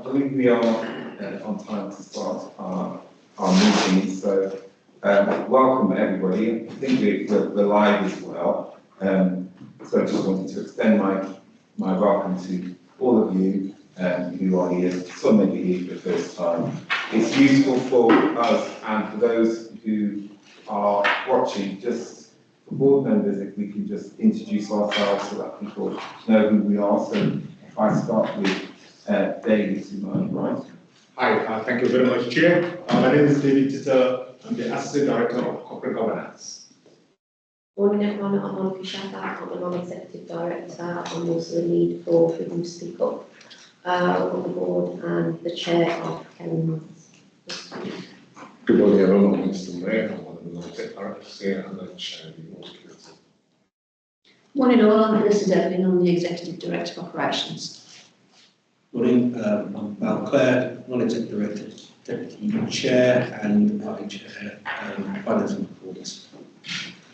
believe we are on time to start our meeting, so welcome everybody. I think we're live as well, so I just wanted to extend my welcome to all of you who are here. Some may be here for the first time. It's useful for us and for those who are watching, just for board members, if we can just introduce ourselves so that people know who we are. So if I start with David, to my right. Hi, thank you very much, Chair. My name is David Tito. I'm the Assistant Director of Corporate Governance. Morning everyone, I'm Monica Shafak, I'm a Non-Executive Director. I'm also the lead for Freedom to Speak Up on the board and the Chair of Karen Mines. Good morning, everyone. I'm Mr. Mayor. I'm one of the Non-Executive Directors here and I chair the Board Committee. Morning all, I'm Melissa Devlin, I'm the Executive Director of Operations. Morning, I'm Val Clare, Non-Executive Director, Deputy Chair and I chair Finance and Performance.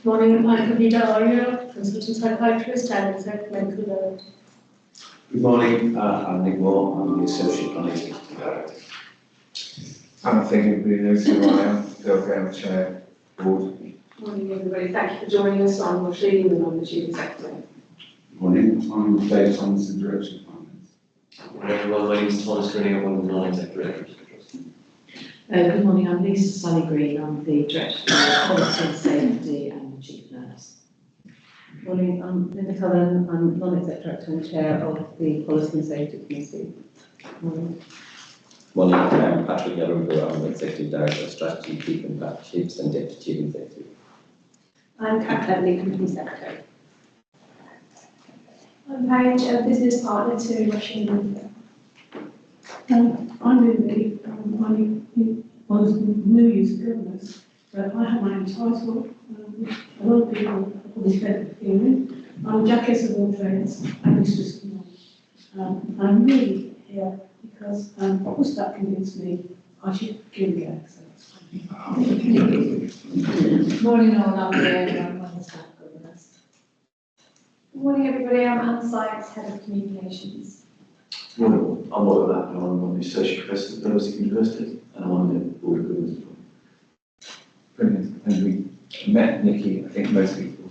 Morning, I'm Kavita Arya, Consultant Psychiatrist and Executive Medical Director. Good morning, I'm Nick Moore, I'm the Associate Non-Executive Director. And I think everybody knows who I am, Phil Graham, Chair, Board. Morning everybody, thank you for joining us. I'm Roisin and I'm the Chief Executive. Morning, I'm David Thomas, the Director of Finance. Good morning everyone, my name is Thomas Green, I'm one of the Non-Executive Directors. Good morning, I'm Lisa Sally Green, I'm the Director of Policy and Safety and the Chief Nurse. Morning, I'm Linda Cullen, I'm Non-Executive Director and Chair of the Policy and Safety Committee. Morning. Morning, I'm Patrick Yarambo, I'm the Executive Director of Strategy, Chief and Partnerships and Deputy Chief Executive. I'm Kat Cleverly, Company Secretary. I'm Paige, a Business Partner to Roisin and I'm Lily, I'm one of the new user governors, but I have my own title. A lot of people are probably fed with hearing. I'm Jackie of all trades and Mistress of None. I'm really here because Ustad convinced me I should give it a go. So that's fine. Morning all, I'm Mary, I'm one of the staff governors. Good morning everybody, I'm Anne Sykes, Head of Communications. Good morning, I'm Oliver Lappin, I'm the Associate Professor at University University and I'm on the Board of Governors as well. Brilliant. And we met Nikki, I think most people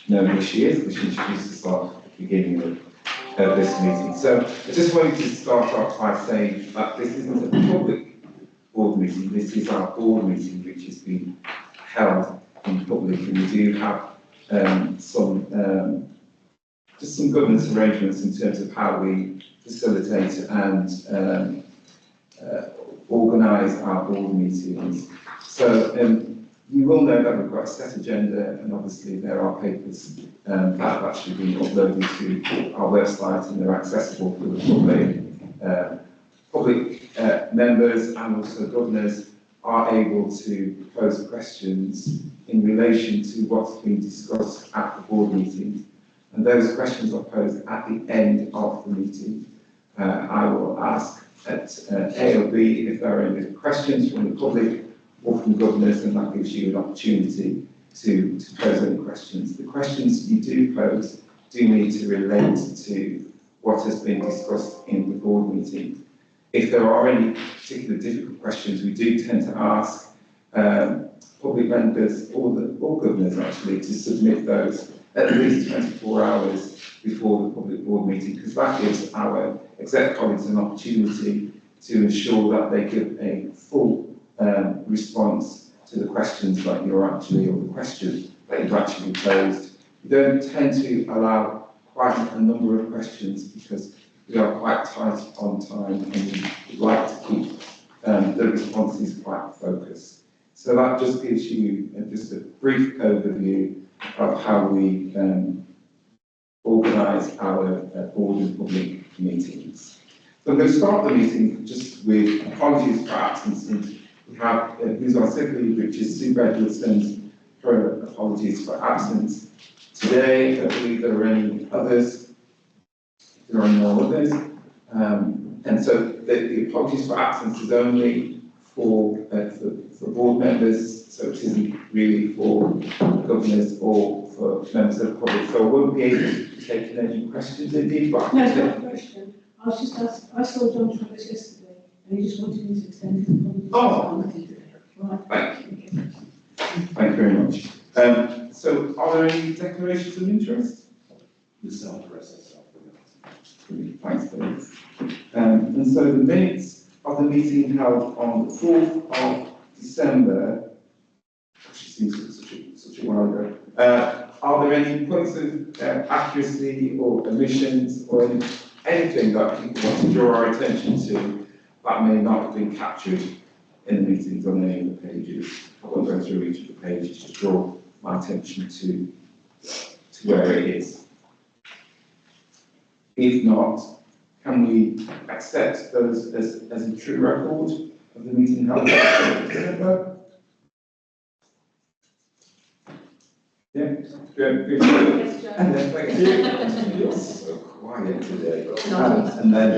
know who she is, because she introduced herself at the beginning of this meeting. So I just wanted to start off by saying that this isn't a public board meeting, this is our board meeting which has been held in public, and we do have just some governance arrangements in terms of how we facilitate and organise our board meetings. So you will know that we've got a set agenda, and obviously there are papers that have actually been uploaded to our website and they're accessible for the public members, and also governors are able to pose questions in relation to what's been discussed at the board meeting. And those questions are posed at the end of the meeting. I will ask at A or B if there are any questions from the public or from governors, and that gives you an opportunity to pose any questions. The questions you do pose do need to relate to what has been discussed in the board meeting. If there are any particular difficult questions, we do tend to ask public members or governors actually to submit those at least 24 hours before the public board meeting, because that gives our exec colleagues an opportunity to ensure that they give a full response to the questions that you're actually, or the question that you've actually posed. We don't tend to allow quite a number of questions because we are quite tight on time and we would like to keep the responses quite focused. So that just gives you just a brief overview of how we organise our board and public meetings. So I'm going to start the meeting just with apologies for absence. We have who's on sick leave, which is Sue Edwardson's, her apologies for absence. Today, I believe there are any others. There are no others. And so the apologies for absence is only for board members, so it isn't really for governors or for members of the public. So I won't be able to take any questions indeed, but No, it's not a question. I was just asked, I saw John Travis yesterday and he just wanted me to extend his apologies. Oh. Right. Thank you. Thank you very much. So are there any declarations of interest? Yourself, rest Brilliant, thanks, Dave. And so the minutes of the meeting held on the 4th of December, which seems such a while ago, are there any points of accuracy or omissions or anything that people want to draw our attention to that may not have been captured in the meetings on any of the pages? I won't go through each of the pages to draw my attention to where it is. If not, can we accept those as a true record of the meeting held in December? Yeah, good. And then, thank you. You're so quiet today. And then,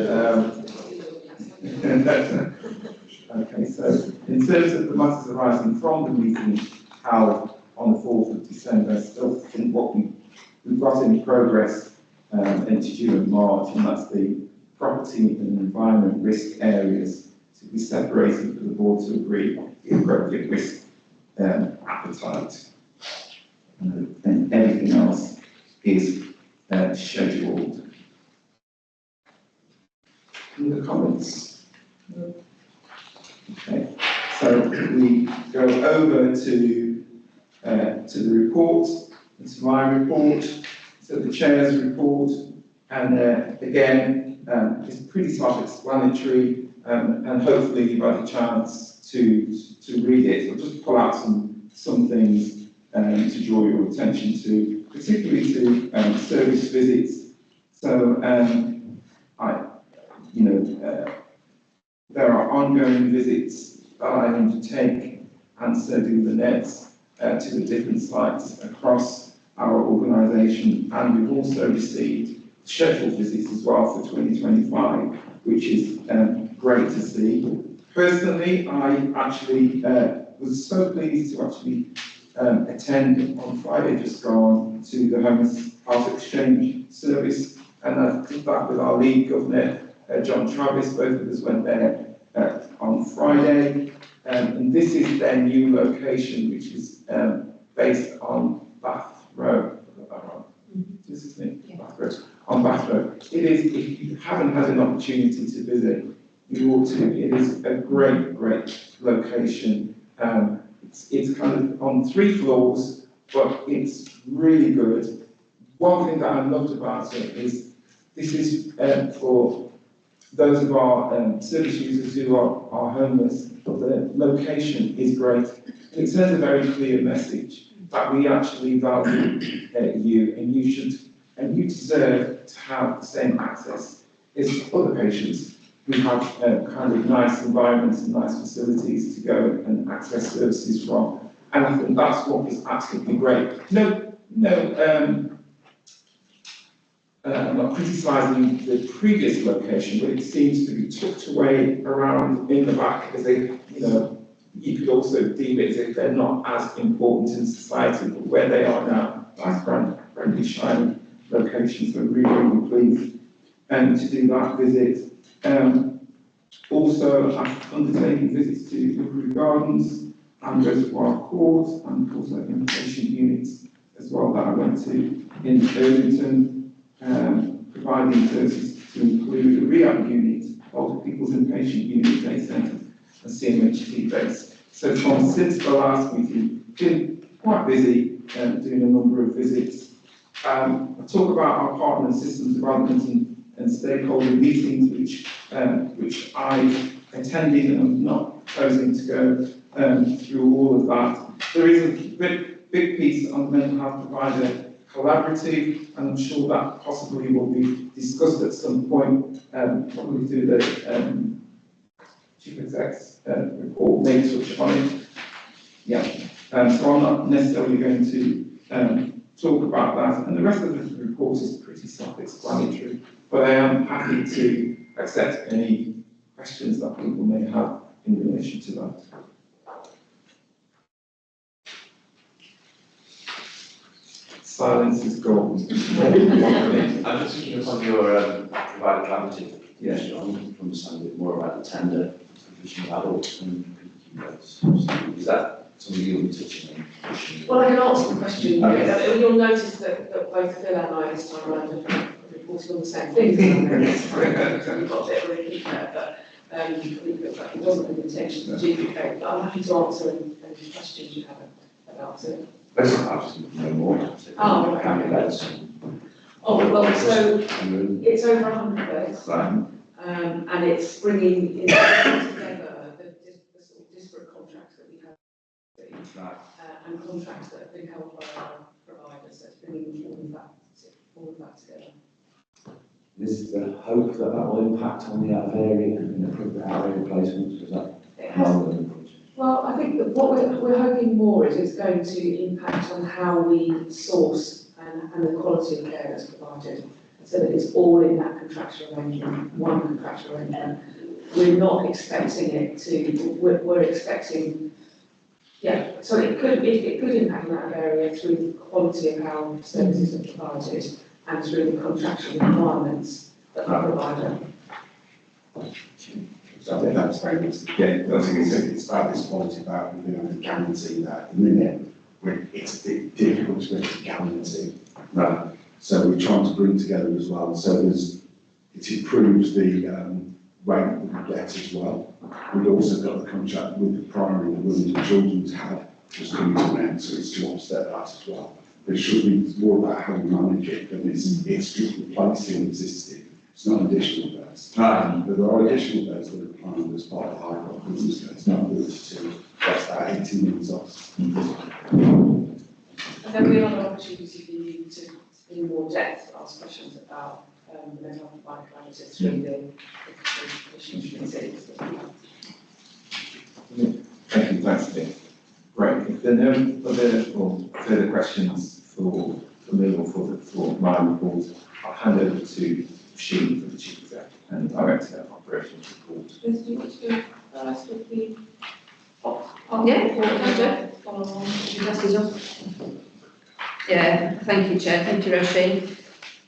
okay, so in terms of the matters arising from the meeting held on the 4th of December, I still think what we've got in progress into June and March, and that's the property and environment risk areas to be separated for the board to agree the appropriate risk appetite. And everything else is scheduled. Any other comments? No. Okay, so we go over to the report, to my report, to the chair's report, and again, it's pretty self-explanatory, and hopefully you've had a chance to read it. I'll just pull out some things to draw your attention to, particularly to service visits. So, there are ongoing visits that I undertake, and so do the NEDs, to the different sites across our organisation, and we've also received scheduled visits as well for 2025, which is great to see. Personally, I actually was so pleased to actually attend on Friday just gone to the Homeless Heart Exchange service, and I did that with our lead governor, John Travis. Both of us went there on Friday, and this is their new location, which is based on Bath Road. This is it, yeah. Bath Road. On Bath Road. It is, if you haven't had an opportunity to visit, you ought to. It is a great location. It's kind of on 3 floors, but it's really good. One thing that I loved about it is this is for those of our service users who are homeless, but the location is great. It sends a very clear message that we actually value you, and you deserve to have the same access as other patients who have kind of nice environments and nice facilities to go and access services from. And I think that's what is absolutely great. I'm not criticising the previous location, but it seems to be tucked away around in the back, as they, you could also deem it as if they're not as important in society, but where they are now, nice, friendly, shiny locations. So really pleased to do that visit. Also, I've undertaken visits to Woodbury Gardens and Reservoir Court, and also inpatient units as well that I went to in Irvington, providing services to include a rehab unit, older people's inpatient unit, day centre, and CMHT base. So since the last meeting, been quite busy doing a number of visits. I talk about our partner and systems development and stakeholder meetings, which I attended, and I'm not proposing to go through all of that. There is a big piece on the mental health provider collaborative, and I'm sure that possibly will be discussed at some point, probably through the Chief Exec's report, may touch on it. Yeah, so I'm not necessarily going to talk about that, and the rest of the report is pretty self-explanatory, but I am happy to accept any questions that people may have in relation to that. Silence is gold. I'm just thinking upon your provide a collaborative position on, to understand a bit more about the tender provision of adults and so is that something you'll be touching on? Well, I can answer the question. You'll notice that both Phil and I this time around have reported on the same things. We've got a bit of a repeat there, but it wasn't an intention to duplicate. But I'm happy to answer any questions you have about it. I just need to know more. Oh, right. Candidates. Oh, well, so it's over 100 beds, Right. and it's bringing together the sort of disparate contracts that we have. And contracts that have been held by our providers, so it's bringing all of that together. Is the hope that that will impact on the out of area and appropriate out of area placements? Is that It has, well, I think that what we're hoping more is it's going to impact on how we source and the quality of care that's provided, so that it's all in that contractual arrangement, one contractual arrangement. We're not expecting it to, we're expecting, yeah, so it could impact on that area through the quality of how services are provided and through the contractual requirements that the provider. So I think that's very much, yeah, I think it's about this quality about, you know, guarantee that in the minute, it's difficult to guarantee. Right. So we're trying to bring together as well, so it improves the rate that we get as well. We've also got the contract with the primary that Women and Children's had just coming to an end, so it's to offset that as well. But it should be more about how we manage it than it's just replacing existing. It's not additional beds. But there are additional beds that are planned as part of the high cost business case. Not ability to, that's that 18 months off. And then we have an opportunity for you to, in more depth, ask questions about the mental health provider collaborative through the commission committee. Thank you, thanks, Nick. Great. If there are no other or further questions for me or for my report, I'll hand over to Sheen for the Chief Exec and Director of Operations report. Does you want to go first with the Follow on. Yeah, thank you, Chair. Thank you, Roisin.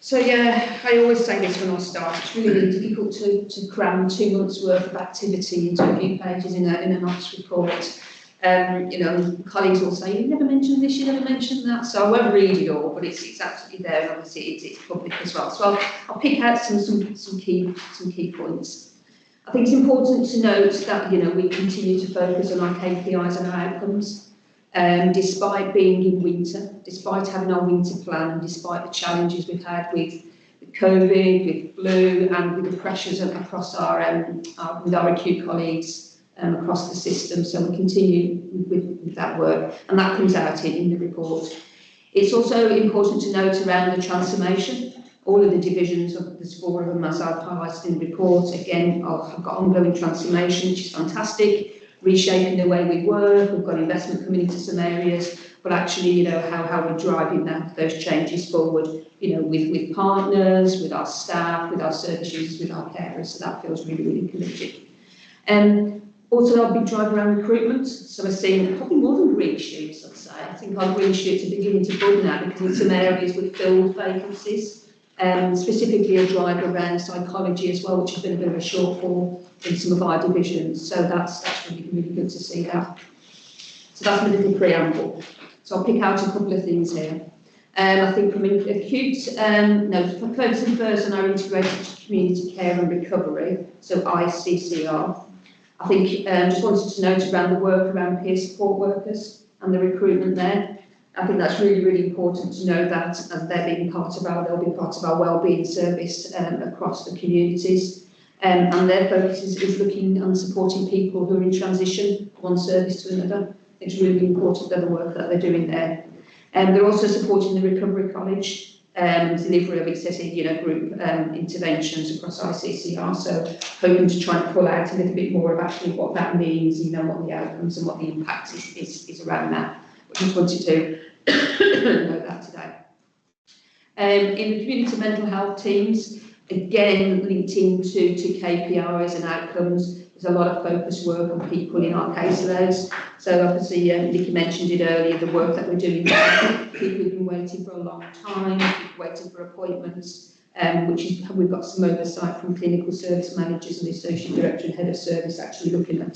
So yeah, I always say this when I start. It's really difficult to cram 2 months' worth of activity into a few pages in a nice report. You know, colleagues will say, you never mentioned this, you never mentioned that. So I won't read it all, but it's absolutely there, and obviously it's public as well. So I'll pick out some key points. I think it's important to note that, you know, we continue to focus on our KPIs and our outcomes. Despite being in winter, despite having our winter plan, and despite the challenges we've had with COVID, with flu, and with the pressures across with our acute colleagues across the system, so we continue with that work, and that comes out in the report. It's also important to note around the transformation. All of the divisions, there's 4 of them, as I've highlighted in the report, again, have got ongoing transformation, which is fantastic. Reshaping the way we work, we've got investment coming into some areas, but actually, you know, how we're driving those changes forward, you know, with partners, with our staff, with our service users, with our carers, so that feels really, really encouraging. Also, our big drive around recruitment, so we're seeing probably more than green shoots, I'd say. I think our green shoots are beginning to bud now, because in some areas we've filled vacancies, specifically a drive around psychology as well, which has been a bit of a shortfall in some of our divisions, so that's really, really good to see that. So that's my little preamble. So I'll pick out a couple of things here. I think from acute, focusing first on our integrated community care and recovery, so ICCR. I think just wanted to note around the work around peer support workers and the recruitment there. I think that's really, really important to know that as they'll be part of our wellbeing service across the communities. And their focus is looking and supporting people who are in transition from one service to another. It's really important that the work that they're doing there. They're also supporting the Recovery College delivery of excessive, group interventions across ICCR. So hoping to try and pull out a little bit more of actually what that means, what the outcomes and what the impact is around that. I just wanted to note that today. In the community mental health teams, again linked into KPIs and outcomes, there's a lot of focus work on people in our caseloads. So obviously, Nikki mentioned it earlier, the work that we're doing there. People have been waiting for a long time, people waiting for appointments, which is, we've got some oversight from clinical service managers and the associate director and head of service actually looking at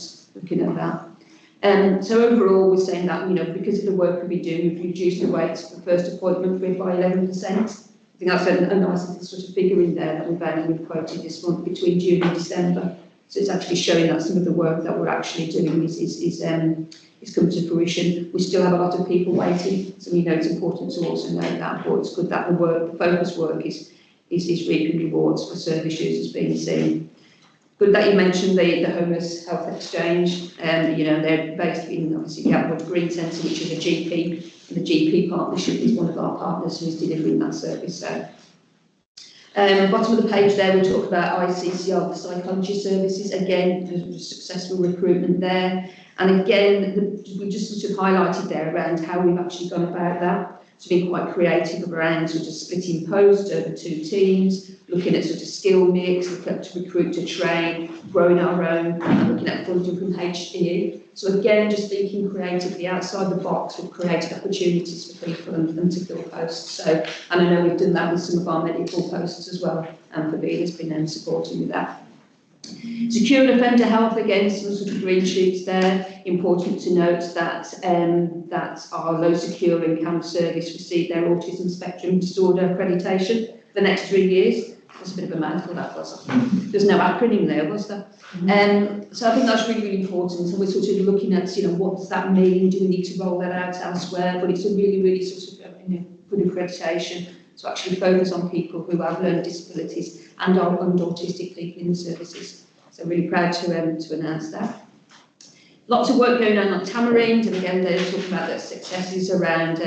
that. So overall, we're saying that, you know, because of the work we've been doing, we've reduced the waits for first appointment by 11%. I think that's a nice little sort of figure in there that we've quoted this month between June and December. So it's actually showing that some of the work that we're actually doing is come to fruition. We still have a lot of people waiting, so we know it's important to also note that, but it's good that the focus work is reaping rewards for service users being seen. Good that you mentioned the Homeless Health Exchange. You know, they're based in obviously Gatwood Green Centre, which is a GP. And the GP partnership is one of our partners who is delivering that service. So, bottom of the page there, we talk about ICCR for psychology services. Again, there's a successful recruitment there. And again, we just sort of highlighted there around how we've actually gone about that. So being quite creative around sort of splitting posts over 2 teams, looking at sort of skill mix, looking at to recruit to train, growing our own, and looking at funding from HPE. So again, just thinking creatively outside the box, we've created opportunities for people and to fill posts. So, and I know we've done that with some of our medical posts as well, and Fabina's been supporting with that. Secure and offender health, again, some sort of green shoots there. Important to note that that our low secure and CAMH service received their autism spectrum disorder accreditation for the next 3 years. That's a bit of a mouthful, that was. There's no acronym there, was there? So I think that's really, really important. And we're sort of looking at, you know, what does that mean? Do we need to roll that out elsewhere? But it's a really, really sort of good accreditation to actually focus on people who have learning disabilities and autistic people in the services. So really proud to announce that. Lots of work going on Tamarind, and again they're talking about their successes around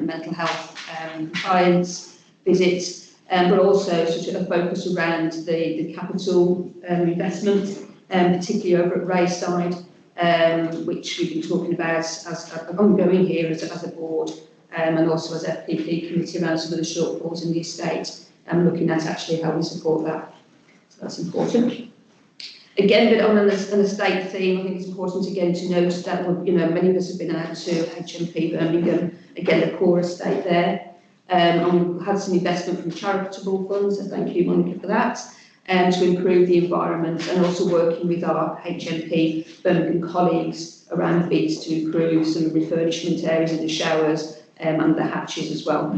mental health compliance visits, but also sort of a focus around the capital investment, particularly over at Rayside, which we've been talking about as ongoing here as a board. And also as FPP committee around some of the shortfalls in the estate and looking at actually how we support that. So that's important. Again, but on an estate theme, I think it's important again to note that you know, many of us have been out to HMP Birmingham, again the core estate there, and we've had some investment from charitable funds, so thank you Monica for that, to improve the environment, and also working with our HMP Birmingham colleagues around bids to improve some refurbishment areas of the showers, and the hatches as well.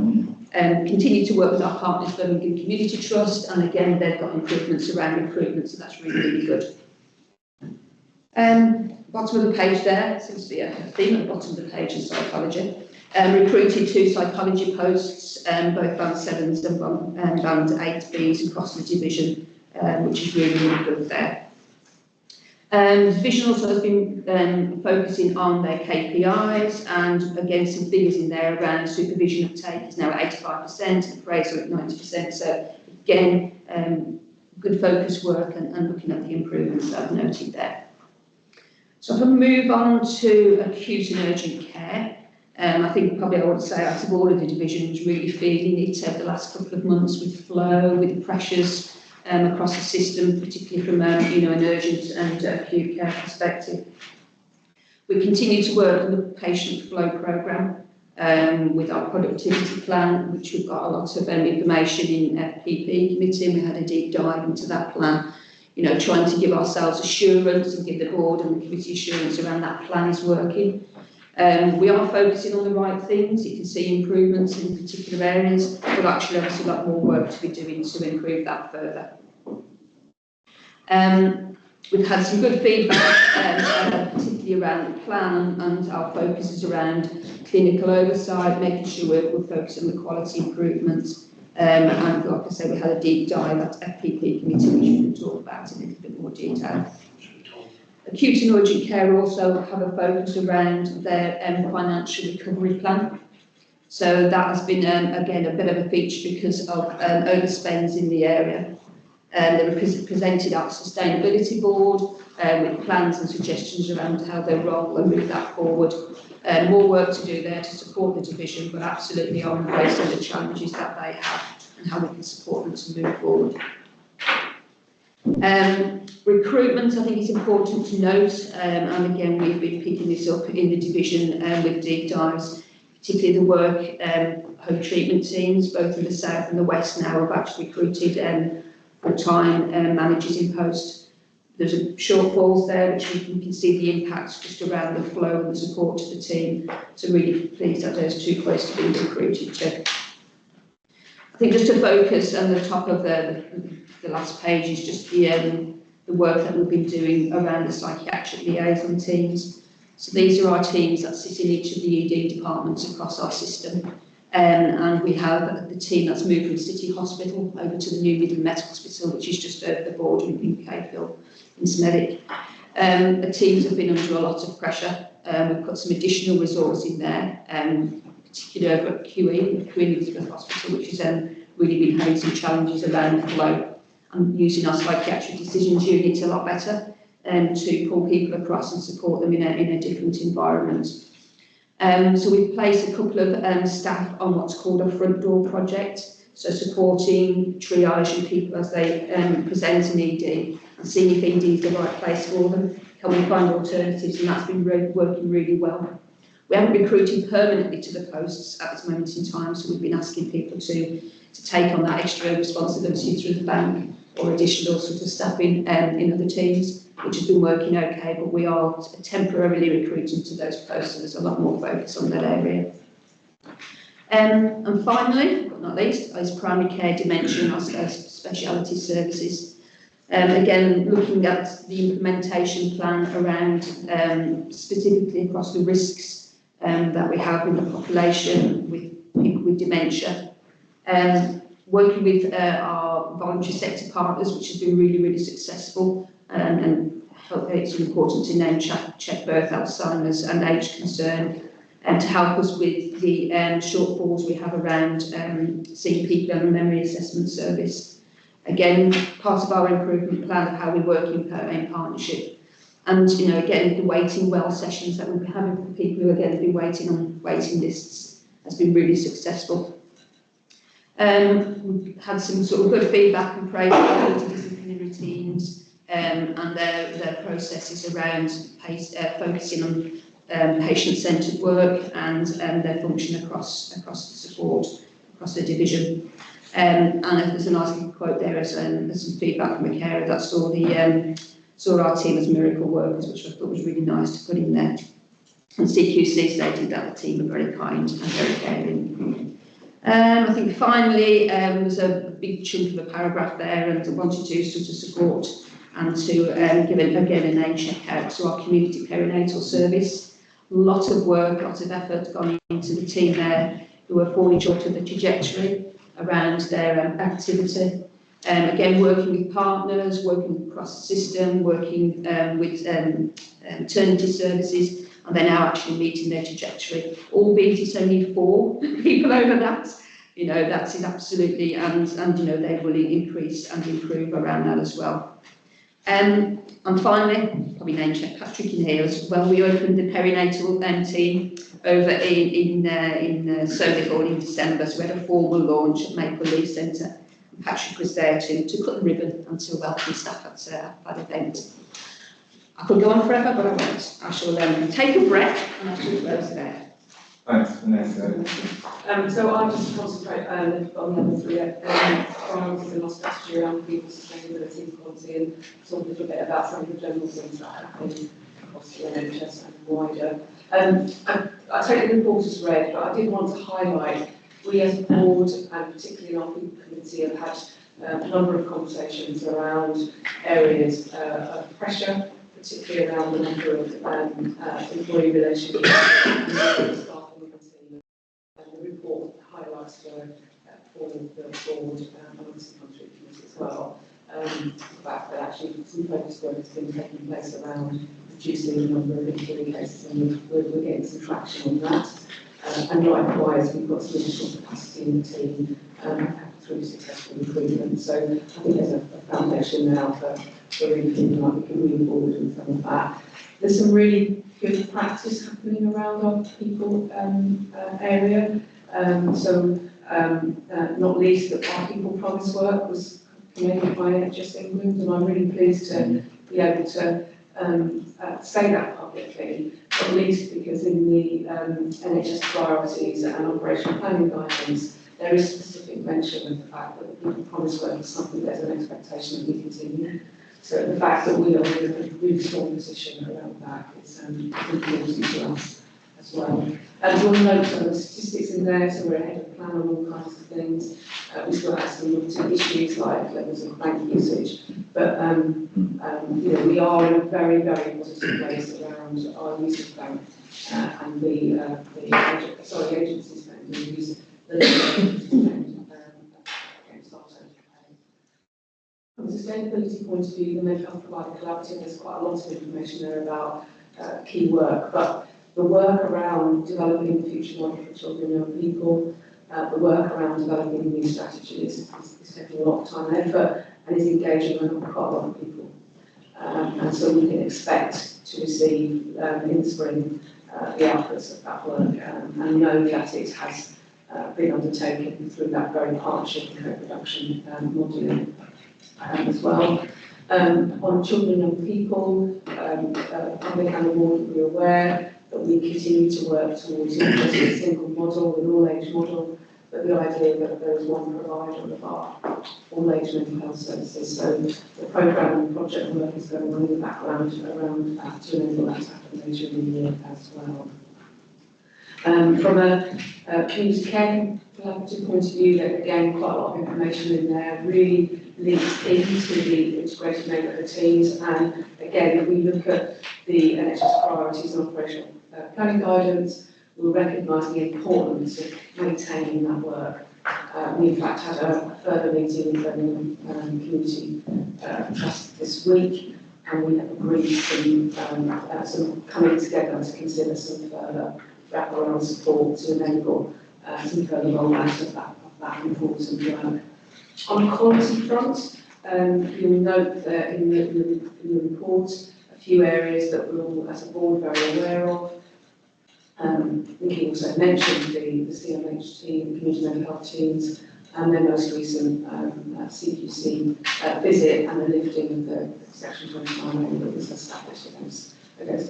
Continue to work with our partners, Birmingham Community Trust, and again, they've got improvements around recruitment, so that's really, really good. Bottom of the page there, seems to be a theme at the bottom of the page in psychology. Recruited 2 psychology posts, both band 7s and band 8Bs across the division, which is really, really good there. The division also has been focusing on their KPIs, and again some figures in there around supervision uptake is now at 85%, and appraisal at 90%. So again, good focus work and looking at the improvements that I've noted there. So if I move on to acute and urgent care, I think probably I would say out of all of the divisions really feeling it over the last couple of months with flow, with the pressures across the system, particularly from you know, an urgent and acute care perspective. We continue to work on the patient flow programme with our productivity plan, which we've got a lot of information in FPP committee, and we had a deep dive into that plan, you know, trying to give ourselves assurance and give the board and the committee assurance around that plan is working. We are focusing on the right things. You can see improvements in particular areas, but actually obviously got more work to be doing to improve that further. We've had some good feedback, particularly around the plan, and our focus is around clinical oversight, making sure we're focused on the quality improvements. And like I say, we had a deep dive at FPP committee, which we can talk about in a little bit more detail. Acute and urgent care also have a focus around their financial recovery plan. So that has been, again, a bit of a feature because of overspends in the area. They were presented at Sustainability Board with plans and suggestions around how they roll and move that forward. More work to do there to support the division, but absolutely on embracing the challenges that they have and how we can support them to move forward. Recruitment, I think, is important to note, and again, we've been picking this up in the division with deep dives, particularly the work home treatment teams, both in the south and the west now have actually recruited full-time managers in post. There's a shortfalls there, which you can see the impacts just around the flow and the support to the team. So really pleased that those 2 posts have been recruited too. I think just to focus on the top of the last page is just the work that we've been doing around the psychiatric liaison teams. So these are our teams that sit in each of the ED departments across our system. And we have the team that's moved from City Hospital over to the new Midland Met Hospital, which is just over the border in Cayfield, in Smethwick. The teams have been under a lot of pressure. We've put some additional resource in there, particularly over at QE, Queen Elizabeth Hospital, which has really been having some challenges around the flow and using our psychiatric decisions units a lot better to pull people across and support them in a different environment. So we've placed a couple of staff on what's called a front door project, so supporting, triaging people as they present an ED and seeing if ED is the right place for them. Can we find alternatives? And that's been working really well. We haven't recruited permanently to the posts at this moment in time, so we've been asking people to take on that extra responsibility through the bank or additional sort of staffing in other teams, which has been working okay, but we are temporarily recruiting to those posts, so there's a lot more focus on that area. And finally, but not least, is primary care, dementia and our speciality services. Again, looking at the implementation plan around specifically across the risks that we have in the population with people with dementia. Working with our voluntary sector partners, which has been really, really successful, and it's important to name check both Alzheimer's and age concern, and to help us with the shortfalls we have around seeing people on a memory assessment service. Again, part of our improvement plan of how we work in partnership. And, you know, again, the waiting well sessions that we've been having for people who, again, have been waiting on waiting lists has been really successful. We've had some sort of good feedback and praise for multidisciplinary teams and their processes around focusing on patient-centred work and their function across the support, across the division. And there's a nice little quote there as some feedback from a carer that saw our team as miracle workers, which I thought was really nice to put in there. And CQC stated that the team are very kind and very caring. I think finally there's a big chunk of a paragraph there, and I wanted to sort of support and to give it again a name check out to our community perinatal service. A lot of work, lots of effort gone into the team there who are falling short of the trajectory around their activity. Again, working with partners, working across the system, working with maternity services, and they're now actually meeting their trajectory. Albeit it's only 4 people over that, you know, that is absolutely, and you know, they will increase and improve around that as well. And finally, probably name check Patrick in here as well. We opened the perinatal team over in Solihull in December, so we had a formal launch at Maple Leaf Centre. Patrick was there to cut the ribbon and to welcome staff at that event. I could go on forever, but I won't. I shall take a breath and I shall close there. Thanks, Vanessa. So I'll just concentrate on the other 3 priorities in our strategy around people, sustainability and quality, and talk a little bit about some of the general things that are happening across the NHS and wider. I take the report as read, but I did want to highlight we as a board, and particularly in our people committee, have had a number of conversations around areas of pressure, particularly around the number of employee relationships and staff in the team. And the report highlights for the board and the country committee as well. The fact that actually some focus work has been taking place around reducing the number of injury cases, and we're getting some traction on that. And likewise, we've got some additional capacity in the team through successful recruitment. So I think there's a foundation now for really feeling like we can move forward with some of that. There's some really good practice happening around our people area. Not least that our people promise work was commended by NHS England, and I'm really pleased to be able to say that publicly, not least because in the NHS priorities and operational planning guidelines, there is specific mention of the fact that the promise work is something there's an expectation that we continue. So the fact that we are in a really strong position around that is important to us as well. And you'll note some of the statistics in there, so we're ahead of plan on all kinds of things. We still have some limited issues like levels of bank usage, but you know, we are in a very, very positive place around our use of bank and the agency spend and use the agency spend against our total pay. From a sustainability point of view, the Mental Health Provider Collaborative, there's quite a lot of information there about key work, but the work around developing the future model for children and young people, the work around developing new strategies is taking a lot of time and effort and is engaging quite a lot of people. And so we can expect to receive in the spring the outputs of that work and know that it has been undertaken through that very partnership and co-production modelling as well. On children and young people, public and the board will be aware that we continue to work towards a single model, an all-age model, but the idea that there is one provider of our all-age mental health services. So the programme and project work is going on in the background around that to enable that to happen later in the year as well. From a community care collaborative point of view, there again quite a lot of information in there, really links into the integrated neighbourhood teams, and again we look at the NHS priorities and operational planning guidance. We recognise the importance of maintaining that work. We in fact had a further meeting with Community Trust this week, and we have agreed some coming together to consider some further wraparound support to enable some further rollout of that important work. On the quality front, you'll note that in the report a few areas that we're all as a board very aware of. Nikki also mentioned the CMH team, the community mental health teams, and their most recent CQC visit and the lifting of the Section 29 that was established against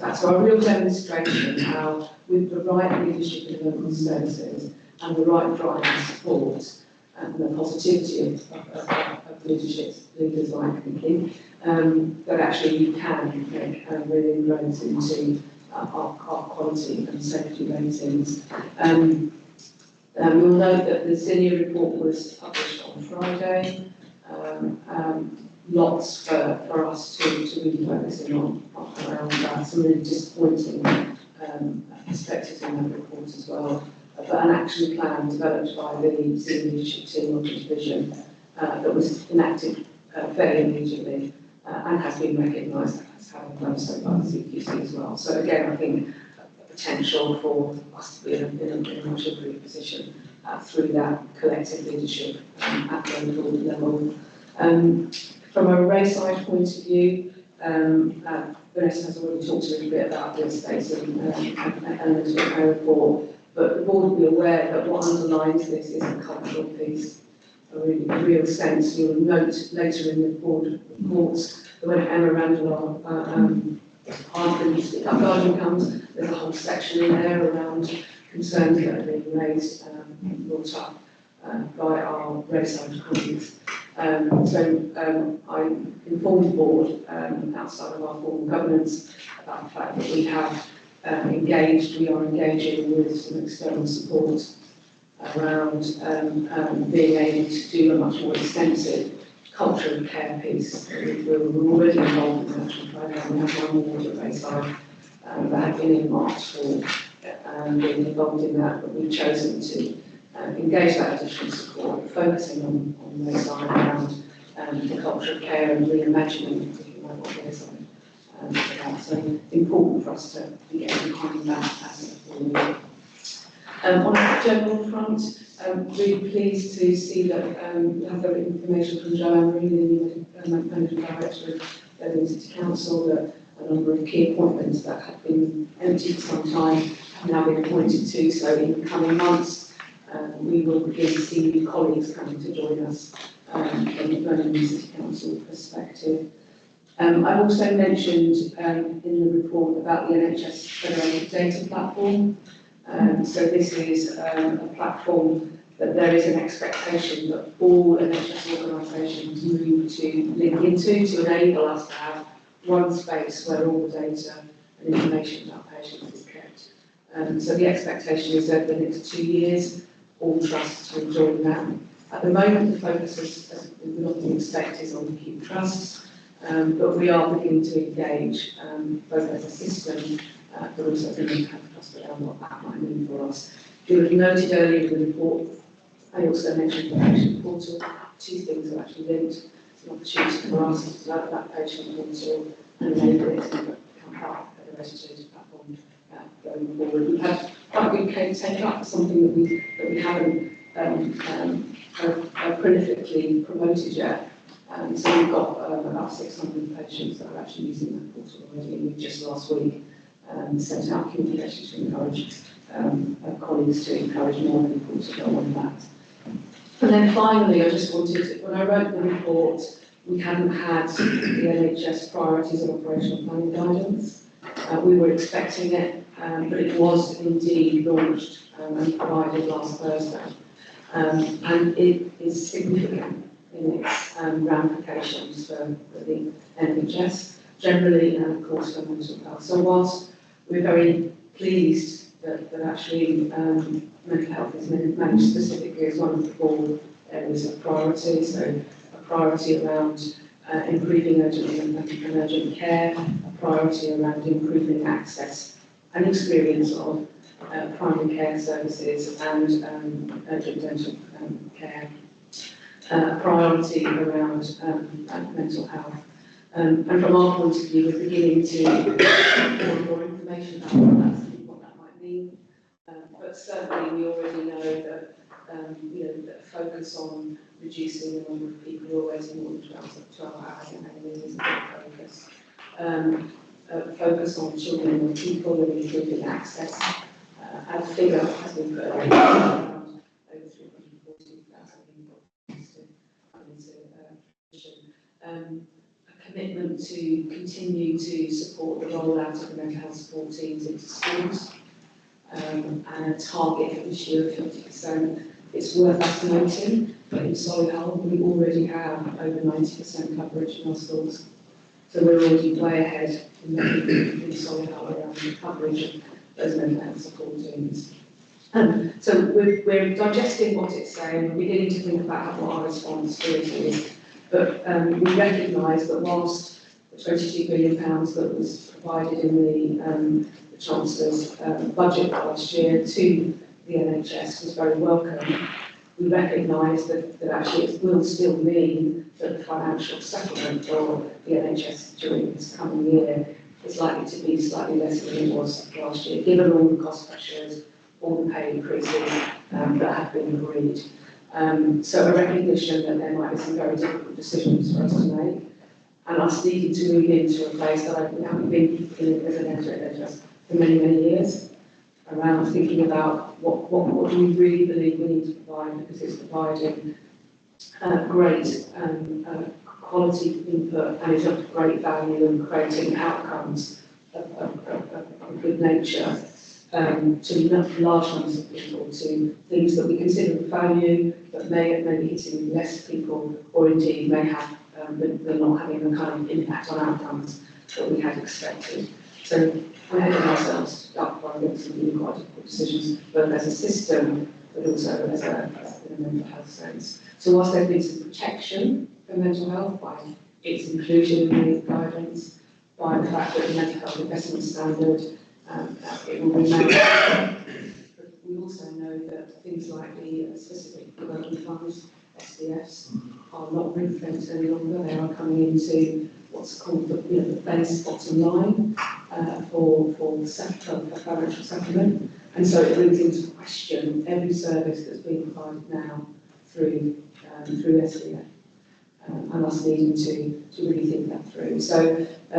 that. So a real demonstration of how, with the right leadership in local services and the right drive and support and the positivity of leaders like Nikki, that actually you can make really inroads into our quality and safety ratings. You'll note that the senior report was published on Friday. Lots for us to really focus in on around that. Some really disappointing perspectives in that report as well. But an action plan developed by the senior leadership team of the division that was enacted fairly immediately and has been recognised as having done so by the CQC as well. So again, I think a potential for us to be in a much improved position through that collective leadership at the local level. From a Rayside point of view, Vanessa has already talked a little bit about this data and the her report, but the board will be aware that what underlines this is a cultural piece, a real sense. You'll note later in the board reports that when Emma Randall, our linguistic guardian comes, there's a whole section in there around concerns that are being raised, brought up by our Rayside colleagues. So I informed the board outside of our formal governance about the fact that we have we are engaging with some external support around being able to do a much more extensive culture and care piece. We're already involved in the national programme. We have one more at Rayside that had been earmarked for being involved in that, but we've chosen to engage that additional support, focusing on Rayside around the culture of care and reimagining, if you like, what Rayside so important for us to be getting behind that as a board. On a general front, really pleased to see that we have the information from Joanne Marie, the new Managing Director of Birmingham City Council, that a number of key appointments that have been empty for some time have now been appointed to. So in the coming months, we will begin to see new colleagues coming to join us from the Birmingham City Council perspective. I've also mentioned in the report about the NHS Federated Data Platform. So this is a platform that there is an expectation that all NHS organisations move to link into to enable us to have one space where all the data and information about patients is kept. So the expectation is over the next 2 years, all trusts will join that. At the moment, the focus is, as we often expect, is on acute trusts, but we are beginning to engage both as a system, but also as a mental health trust around what that might mean for us. You have noted earlier in the report, I also mentioned the patient portal. 2 things are actually linked. It's an opportunity for us to develop that patient portal and enable it to become part of the registered platform going forward. We've had quite good take up for something that we haven't prolifically promoted yet. So we've got about 600 patients that are actually using that portal already, and we just last week sent out communications to encourage colleagues to encourage more people to go on that. And then finally, I just wanted to, when I wrote the report, we hadn't had the NHS priorities and operational planning guidance. We were expecting it, but it was indeed launched and provided last Thursday. And it is significant in its ramifications for the NHS generally, and of course for mental health. So whilst we're very pleased that actually mental health is managed specifically as one of the 4 areas of priority, so a priority around improving urgent and urgent care, a priority around improving access and experience of primary care services and urgent dental care, a priority around mental health. And from our point of view, we're beginning to get more information about what that might mean. But certainly we already know that that focus on reducing the number of people who are waiting more than 12 hours in A&E is a big focus. Focus on children and people and improving access. Our figure has been put around over 340,000 people a commitment to continue to support the rollout of the mental health support teams into schools, and a target for this year of 50%. It's worth us noting that in Solihull we already have over 90% coverage in our schools. So we're already way ahead in Solihull around the coverage of those mental health support teams. So we're digesting what it's saying, we're beginning to think about what our responsibility is. But we recognise that whilst the £22 billion that was provided in the Chancellor's budget last year to the NHS was very welcome, we recognise that actually it will still mean that the financial settlement for the NHS during this coming year is likely to be slightly less than it was last year, given all the cost pressures, all the pay increases that have been agreed. So a recognition that there might be some very difficult decisions for us to make, and us needing to move into a place that we haven't been in as an NHS for many, many years, around thinking about what do we really believe we need to provide, because it's providing great quality input and is of great value and creating outcomes of good nature to large numbers of people, to things that we consider of value but may be hitting less people, or indeed may have they're not having the kind of impact on outcomes that we had expected. So we're heading ourselves up by making some really quite difficult decisions, both as a system but also as a mental health sense. So whilst there's been some protection for mental health by its inclusion in the guidance, by the fact that the mental health investment standard it will remain. But we also know that things like the specific development funds, SDFs, are not ring-fenced any longer. They are coming into what's called the base bottom line for financial settlement. And so it brings into question every service that's being provided now through SDF, and us needing to really think that through. So I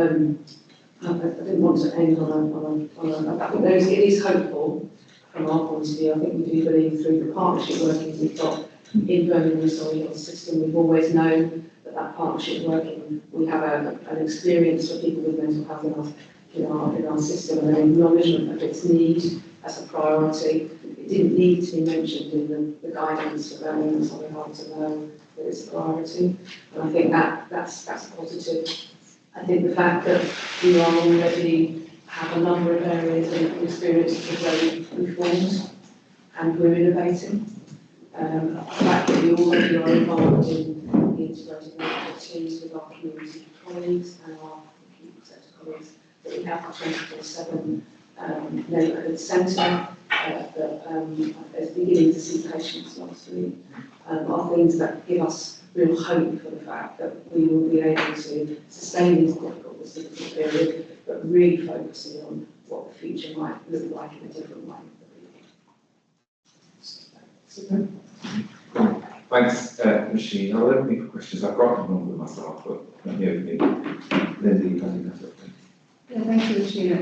didn't want to end on a I think it is hopeful from our point of view. I think we do believe through the partnership working we've got in Birmingham and Solihull system, we've always known that that partnership working. We have an experience for people with mental health in our system and an acknowledgement of its need as a priority. It didn't need to be mentioned in the guidance for learning, so we have to know that it's a priority. And I think that's positive. I think the fact that we are already have a number of areas and experiences of where we've formed and we're innovating. The fact that we already are involved in integrating expertise with our community colleagues and our community sector colleagues, that we have the 24/7 neighbourhood centre that is beginning to see patients last week, are things that give us real hope for the fact that we will be able to sustain this difficult period, but really focusing on what the future might look like in a different way. Thanks, Machine. I'll open it for questions. I've got a number myself, but let me open it. Linda, you can do that. Yeah, thank you, Regina.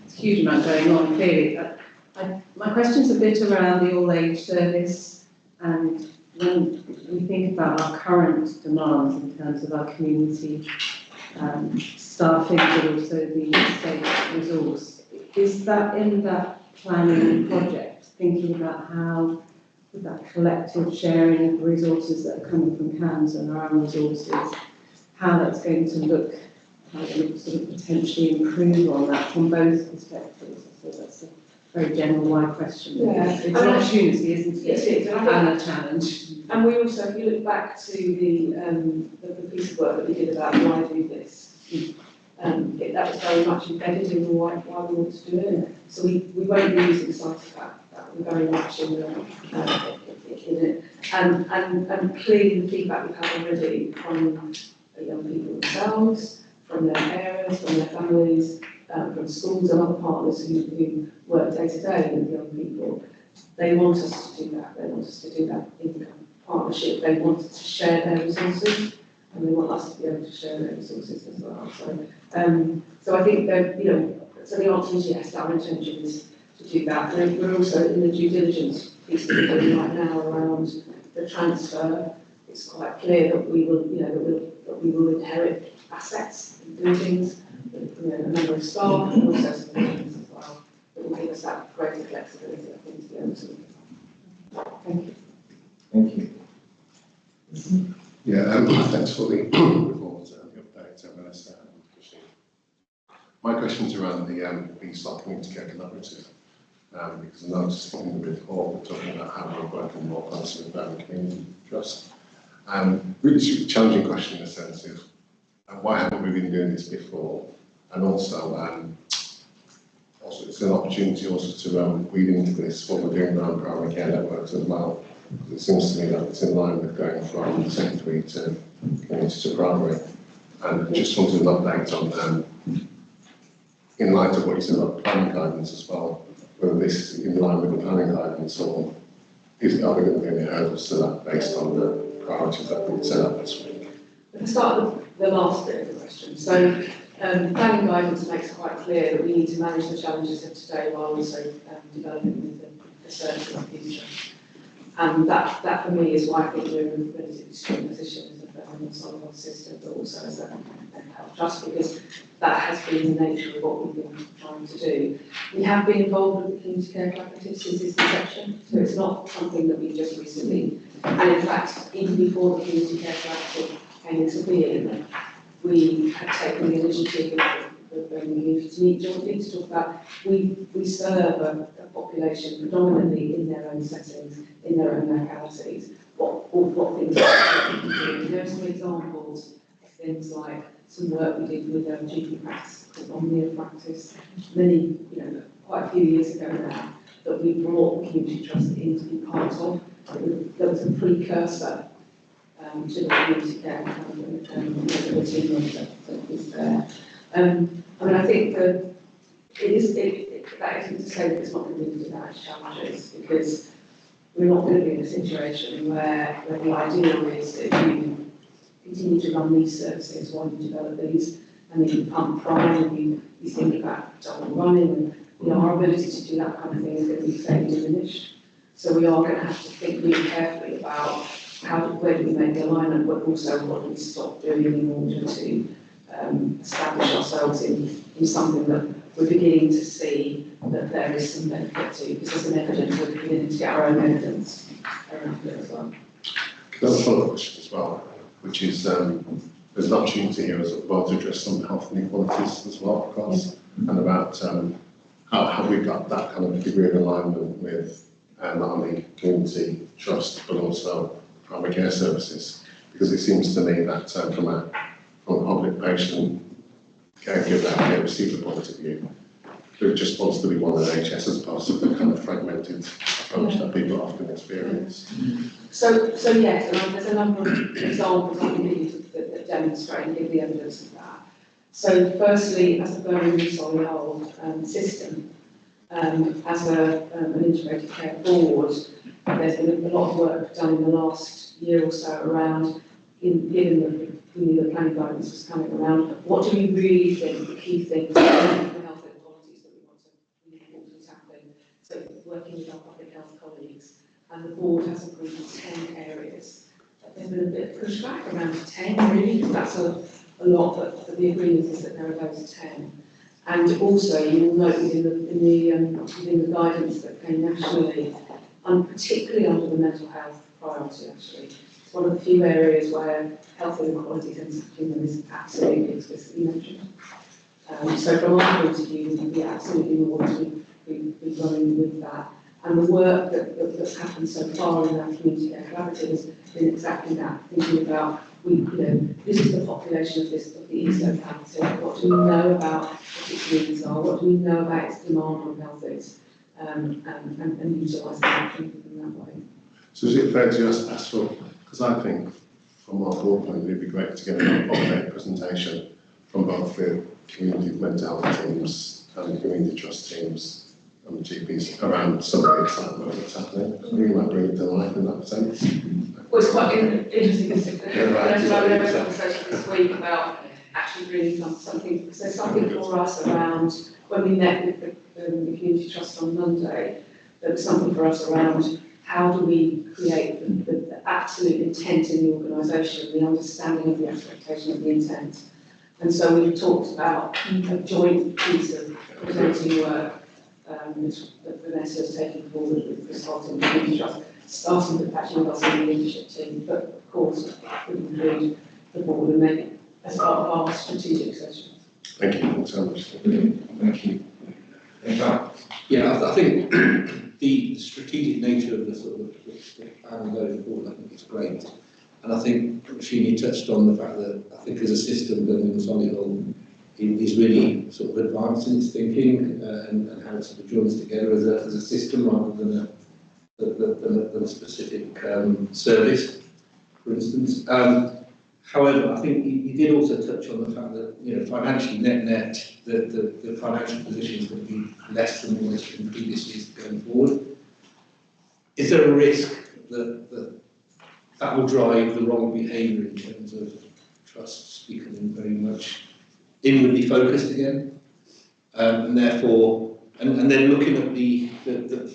It's a huge amount going on, clearly. My question's a bit around the all-age service, and when we think about our current demands in terms of our community staffing, but also the state resource, is that in that planning project, thinking about how with that collective sharing of resources that are coming from CAMHS and our own resources, how that's going to look, how it would sort of potentially improve on that from both perspectives? I suppose that's a very general wide question. Yeah. It's an opportunity, isn't it? Yes, it is. And a challenge. And we also, if you look back to the piece of work that we did about why do this, that was very much embedded in why we want to do it. So we won't be using sites of that. We're very much in it. And clearly the feedback we've had already from the young people themselves, from their parents, from their families, from schools and other partners who work day to day with young people, they want us to do that. They want us to do that in partnership. They want us to share their resources, and they want us to be able to share their resources as well. So I think that, so the answer is yes, our intention is to do that. And we're also in the due diligence piece that we're doing right now around the transfer. It's quite clear that we will, that we will inherit assets and buildings, a number of staff, and also some buildings as well, that will give us that greater flexibility, I think, to be able to. Thank you. Thank you. Yeah, thanks for the report and the update, Melissa and Christine. My question's around the B-Slot Community Care Collaborative, because I noticed in the report we're talking about how we're working more closely with the Community Trust. Really challenging question in the sense of why haven't we been doing this before? And also it's an opportunity also to read into this, what we're doing around primary care networks as well. It seems to me that it's in line with going from secondary to community to primary. And just wanted an update on, in light of what you said about planning guidance as well, whether this is in line with the planning guidance or are there going to be any hurdles to that based on the priorities that we set up this week? Let's start with the last bit of the question. So planning guidance makes quite clear that we need to manage the challenges of today while also developing the search for the future. And that for me is why I think we're in a relatively strong position as a federal solid health system, but also as a health trust, because that has been the nature of what we've been trying to do. We have been involved with the community care collaborative since its inception, so it's not something that we just recently, and in fact, even before the community care collaborative came into being, we had taken the initiative of bringing the community to meet jointly to talk about, we serve a population predominantly in their own settings, in their own localities, what things we can do. There are some examples of things like some work we did with GP practice called Omnia Practice, quite a few years ago now, that we brought the Community Trust in to be part of. There was a precursor to the community care the team that was there. I think that that isn't to say that it's not going to be without challenges, because we're not going to be in a situation where the ideal is that you continue to run these services while you develop these, and then you pump prime and you think about double running, and our ability to do that kind of thing is going to be fairly diminished. So we are going to have to think really carefully about where do we make the alignment, but also what do we stop doing in order to establish ourselves in something that we're beginning to see that there is some benefit to, because there's some evidence, we're beginning to get our own evidence around it as well. Can I have a follow-up question as well, which is there's an opportunity here as well to address some health inequalities as well, of course, and about how have we got that kind of degree of alignment with not only community trust but also primary care services, because it seems to me that from a public patient caregiver care receiver point of view, there just wants to be one NHS as opposed to the kind of fragmented approach that people often experience. So yes, and there's a number of examples I can give you that demonstrate and give the evidence of that. So firstly, as a Birmingham Solihull system, as an integrated care board, there's been a lot of work done in the last year or so around, given that we knew the planning guidance was coming around, what do we really think the key things are, the health inequalities that we want to tackle? So working with our public health colleagues, and the board has agreed 10 areas. There's been a bit of pushback around 10 really, because that's a lot, but the agreement is that there are those 10. And also, you will note within the guidance that came nationally, and particularly under the mental health priority actually, it's one of the few areas where health inequalities and sexism is absolutely explicitly mentioned. So from our point of view, we absolutely want to be running with that. And the work that's happened so far in that community care collaborative has been exactly that, thinking about, this is the population of the East locality, what do we know about what its needs are, what do we know about its demand on health is, and utilise that in that way. So is it fair to just ask for, because I think from our board point of view, it'd be great to get an update presentation from both the community mental health teams and the community trust teams and the GPs around some of the excitement that's happening. So you might bring it to life in that sense. Well, it's quite interesting, I had a conversation this week about actually bringing something, because there's something for us around, when we met with the Community Trust on Monday, there was something for us around how do we create the absolute intent in the organisation, the understanding of the expectation of the intent. And so we've talked about a joint piece of coordinating work that Vanessa is taking forward with Consulting Community Trust, starting with actually with us in the leadership team, but of course we include the board and make it as part of our strategic sessions. Thank you. Thanks so much. Thank you. Yeah, I think the strategic nature of the sort of the plan going forward, I think it's great. And I think Sheeny touched on the fact that I think as a system, Birmingham Solihull is really sort of advanced in its thinking and how it sort of joins together as a system rather than a specific service, for instance. However, I think you did also touch on the fact that, financially net, the financial position is going to be less than what it's been previously going forward. Is there a risk that will drive the wrong behaviour in terms of trusts becoming very much inwardly focused again? And therefore, and then looking at the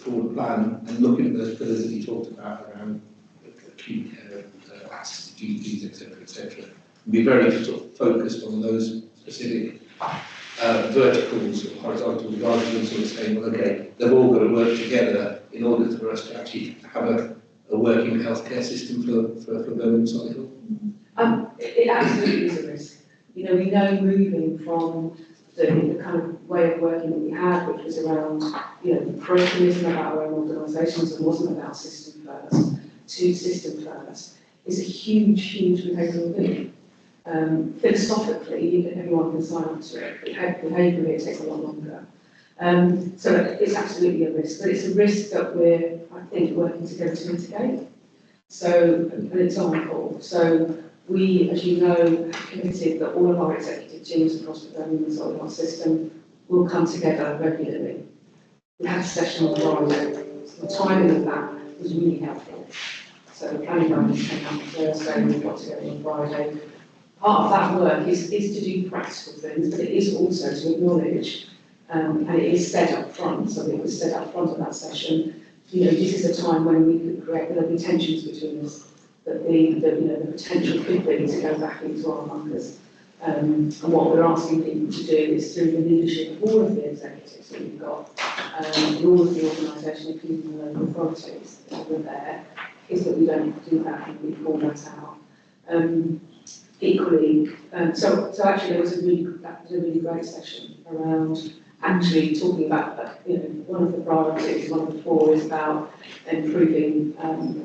forward plan and looking at those pillars that you talked about around acute care, access to GPs, etc., and be very sort of focused on those specific verticals or horizontals rather than sort of saying, well, okay, they've all got to work together in order for us to actually have a working healthcare system for Birmingham Solihull? It absolutely is a risk. We know moving from the kind of way of working that we had, which was around, the parochialism about our own organisations and wasn't about system first, to system first, is a huge behavioural thing. Philosophically, everyone can sign up to it, but behaviourally it takes a lot longer. So it's absolutely a risk, but it's a risk that we're, I think, working together to mitigate. So, an example, so we, as you know, have committed that all of our executive teams across the Birmingham Solihull system will come together regularly. We had a session on Friday, so the timing of that was really helpful. So the planning guidance came out on Thursday, we got together on Friday. Part of that work is to do practical things, but it is also to acknowledge, and it is said up front, so it was said up front of that session, this is a time when we could create, there'll be tensions between us. that the potential could be to go back into our bunkers. And what we're asking people to do is through the leadership of all of the executives that we've got, and all of the organisation, including the local authorities that are there, is that we don't do that and we pull that out. Equally, so actually there was a really great session around actually talking about, one of the priorities, one of the four is about improving and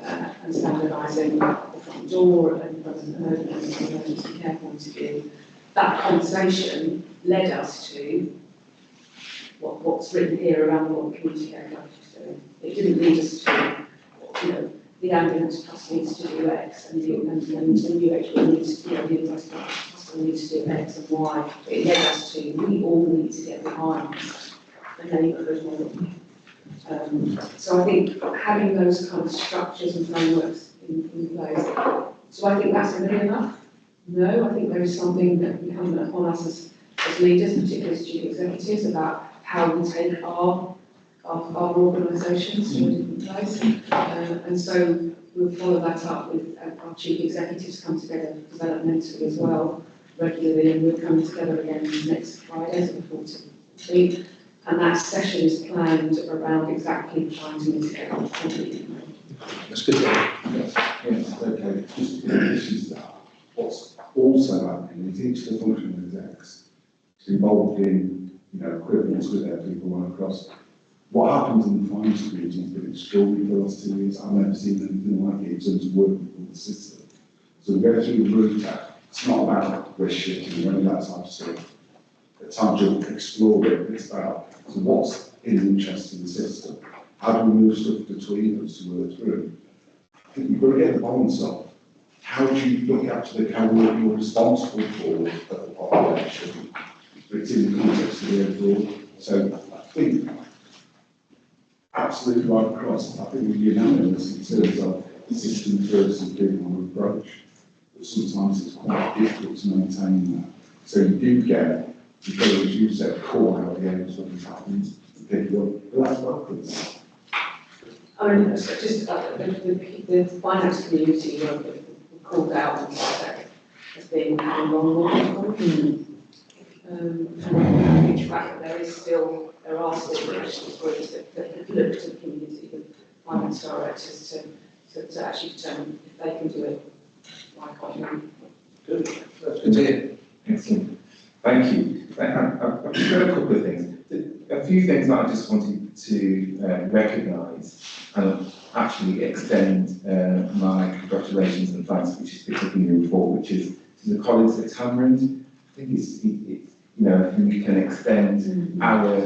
standardising the front door and from an emergency care point of view. That conversation led us to what's written here around what the community care club is doing. It didn't lead us to, the ambulance trust needs to do X and the UHB needs to, the university hospital needs to do X and Y. It led us to, we all need to get behind the neighbourhood model. So I think having those kind of structures and frameworks in place, so I think that's going to be enough. No, I think there is something that incumbent upon us as leaders, particularly as chief executives, about how we take our organisations to a different place. And so we'll follow that up with our chief executives come together developmentally as well regularly, and we're coming together again next Friday, so the 14th. And that session is planned around exactly trying to mitigate that. That's good. Yes, okay, just this is what's also happening is each of the functional execs is involved in, equivalence with their people right across. What happens in the finance community has been extraordinary for the last 2 years. I've never seen anything like it in terms of working with the system. So we go through the route that it's not about risk shifting or any of that type of stuff. It's time to explore it. It's about what's in the interest of the system. How do we move stuff between us to work through? I think you've got to get the balance of how do you look actually how you're responsible for the population, but it's in the context of the overall. So I think absolutely right across, I think we're unanimous in terms of system first and people approach, but sometimes it's quite difficult to maintain that. So you do get, because as you said, core how the areas when it happens, and pick it up, but that's welcome. I mean, just the finance community were called out on Friday as being having vulnerable people. And a huge fact that there are still professional groups that look to the community, the finance directors, to actually determine if they can do it. Why can't we? Good. That's good to hear. Excellent. Thank you. I've just got a couple of things. A few things that I just wanted to recognise and actually extend my congratulations and thanks, which is picked up in your report, which is to the colleagues at Tamarind. I think it's we can extend our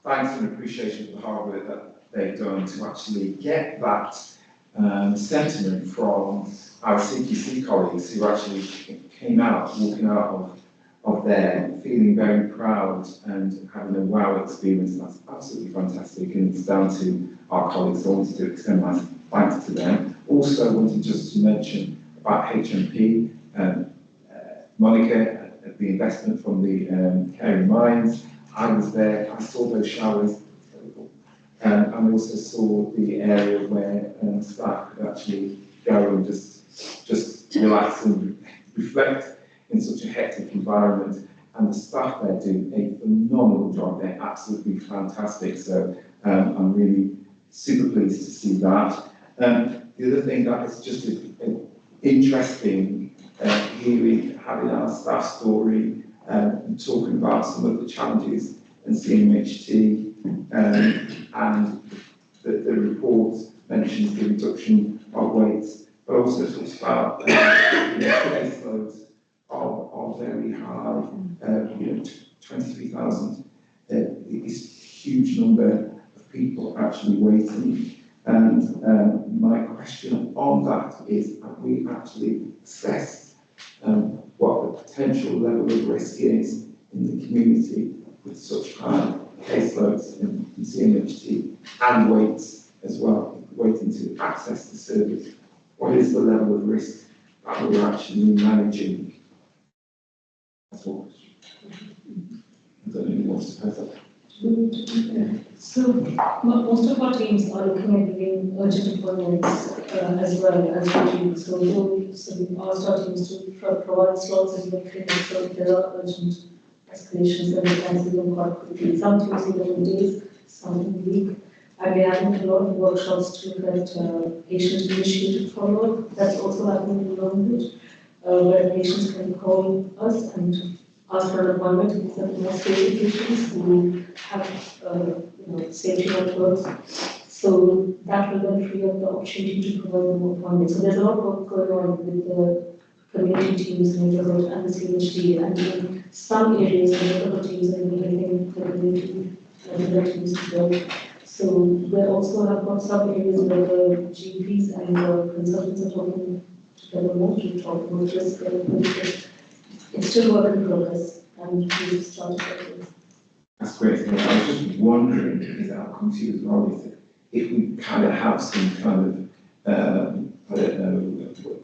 thanks and appreciation for the hard work that they've done to actually get that sentiment from our CQC colleagues who actually came out, walking out of there, feeling very proud and having a wow experience. That's absolutely fantastic, and it's down to our colleagues. So I wanted to extend my thanks to them. Also, I wanted just to mention about HMP, Monica, the investment from the Caring Minds. I was there, I saw those showers, and I also saw the area where staff could actually go and just relax and reflect in such a hectic environment, and the staff there do a phenomenal job. They're absolutely fantastic, so I'm really super pleased to see that. The other thing that is just interesting having our staff story and talking about some of the challenges in CMHT, and the report mentions the reduction of weights, but also talks about caseloads are very high, 23,000. It's a huge number of people actually waiting. And my question on that is, have we actually assessed what the potential level of risk is in the community with such high caseloads in CMHT and weights as well, waiting to access the service? What is the level of risk that we're actually managing? That's all. I don't know who wants to pose that. So most of our teams are looking at giving urgent appointments as well as we do. So we are starting to provide slots as well. So if there are urgent escalations, then we can see them quite quickly. Some teams even in days, some in a week. And we are having a lot of workshops to look at patient-initiated follow-up. That's also happening in Longwood, where patients can call us and ask for an appointment with certain more stable patients who have, safety networks. So that will then free up the opportunity to provide more appointments. So there's a lot of work going on with the community teams, neighborhood, and the CHD, and in some areas, the neighborhood teams are even the community teams as well. So we also have got some areas where the GPs and the consultants are talking together more to talk about risk and it's still work in progress, and we've started with. That's great. I was just wondering, is that come to you as well, is that if we kind of have some kind of, I don't know,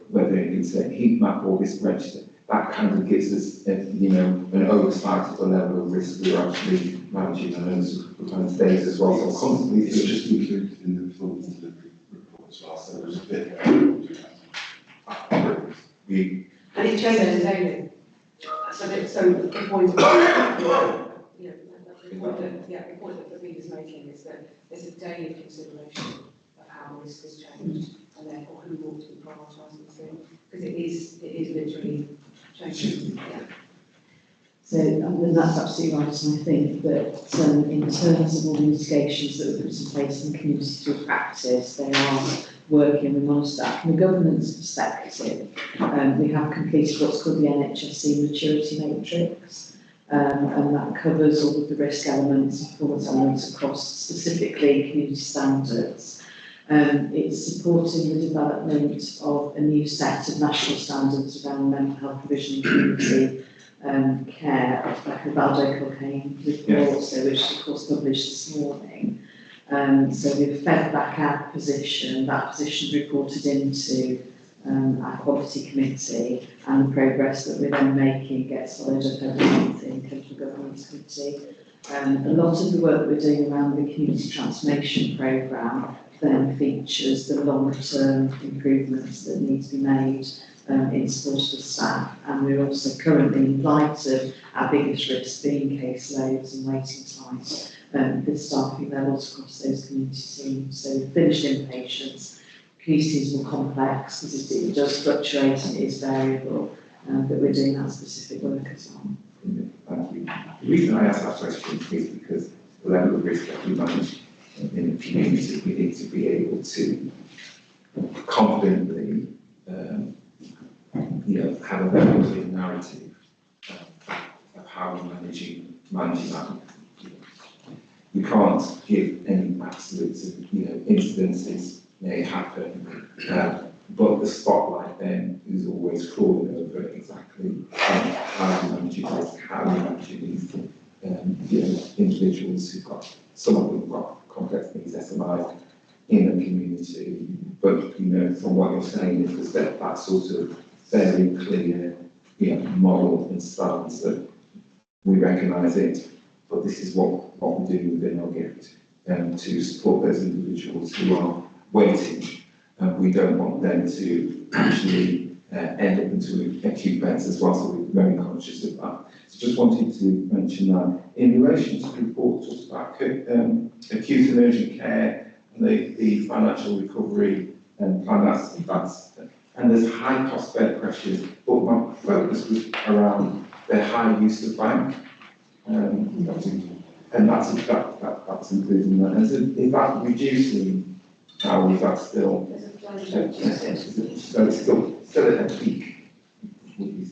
whether it's a heat map or risk register, that kind of gives us, an oversight of the level of risk we're actually managing, and those kind of days as well. So constantly, It's just included in the performance delivery report as well, so there's a bit where we'll do that. And it changes daily. So the point of, the point that Viv is making is that there's a daily consideration of how risk has changed, and therefore who ought to be prioritising through, because it is literally changing. Yeah. So and that's absolutely right, and I think that in terms of all the mitigations that were put in place in the community through practice, they are working with non-staff. From a governance perspective, we have completed what's called the NHSC maturity matrix, and that covers all of the risk elements and performance elements across specifically community standards. It's supporting the development of a new set of national standards around mental health provision and community care, like the Valdo-Culhane report, so which of course published this morning. So we've fed back our position, that position reported into our quality committee, and the progress that we're then making gets followed up every month in Clinical Governance Committee. A lot of the work that we're doing around the community transformation programme then features the long-term improvements that need to be made in support of the staff, and we're also currently, in light of our biggest risks being caseloads and waiting times, the staffing levels across those community teams. So we've finished inpatients. Community teams are more complex because it does fluctuate and it is variable, but we're doing that specific work as well. Thank you. The reason I ask that question is because the level of risk that we manage in the community, we need to be able to confidently have a very clear narrative of how we're managing that. We can't give any absolutes of, incidences may happen, but the spotlight then is always crawling over exactly how we manage risk, how we manage these, individuals who've got, some of them have got complex needs, SMIs in the community, but, from what you're saying, is that sort of very clear, model and stance that we recognise it, but this is what we do within our gift to support those individuals who are waiting, and we don't want them to actually end up into acute beds as well, so we're very conscious of that. So just wanted to mention that in relation to the report talks about acute and urgent care and the financial recovery and plan, that's and there's high cost bed pressures, but my focus was around the high use of bank, and that's including that. And so is that reducing, or is that still? So it's still at a peak.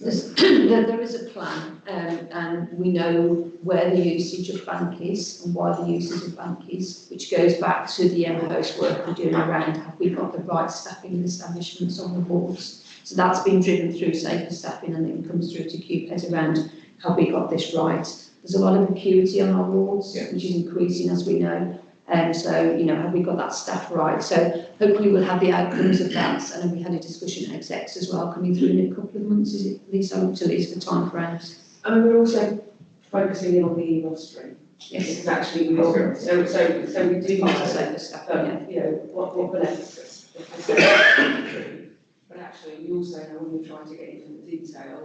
There is a plan, and we know where the usage of bank is and why the usage of bank is, which goes back to the MHO's work we're doing around have we got the right staffing and establishments on the wards. So that's been driven through safer staffing, and then comes through to QPES around have we got this right. There's a lot of acuity on our wards, which is increasing as we know. So, have we got that staff right? So hopefully we'll have the outcomes of that. And we had a discussion at execs as well coming through in a couple of months. Is it Lisa? To Lisa, the time frames. And we're also focusing in on the EMOS stream. Yes. Because actually we all, so we do need to say the stuff, you know, what benefits but actually we also know when we're trying to get into the detail,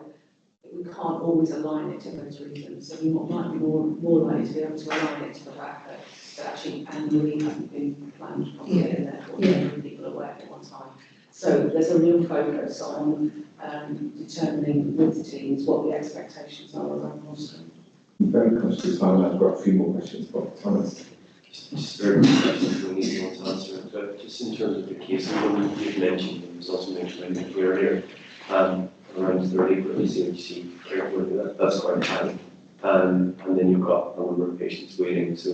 we can't always align it to those reasons. So we might be more likely to be able to align it to the fact that actually annual leave hasn't been planned properly and therefore people are working at one time. So there's a real focus on determining with the teams what the expectations are around fostering. Very conscious of time, I've got a few more questions, but Thomas. Just very quick questions we need to answer, but just in terms of the case, one you've mentioned, and was also mentioned earlier, around 30 for the CHC care worker, that's quite high. And then you've got a number of patients waiting. So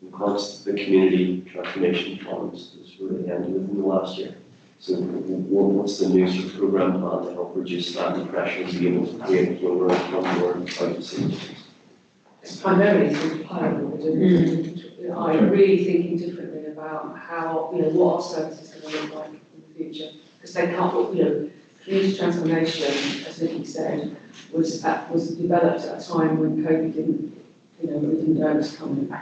in context, the community transformation funds was really ended within the last year. So what's the new sort of program plan to help reduce that pressure and be able to create a flow around more out of situations? It's primarily through the pilot we're doing. I'm really thinking differently about how, you know, what our services are going to look like in the future. Because they can't, you know, community transformation, as Nikki said, was developed at a time when COVID didn't, you know, we didn't know it was coming.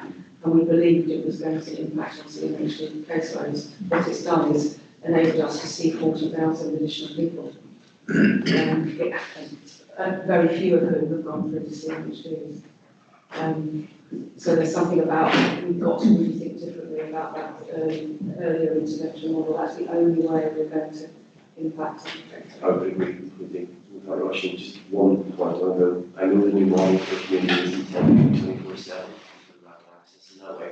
And we believed it was going to impact on CMHD caseloads. What it's done is enabled us to see 40,000 additional people. Very few of whom have gone through the CMHDs. So there's something about, we've got to really think differently about that earlier intervention model. That's the only way we're going to impact. I would agree completely without rushing. Just one point on the, I know the new model for communities is intended to be 24/7 for rapid access in that way.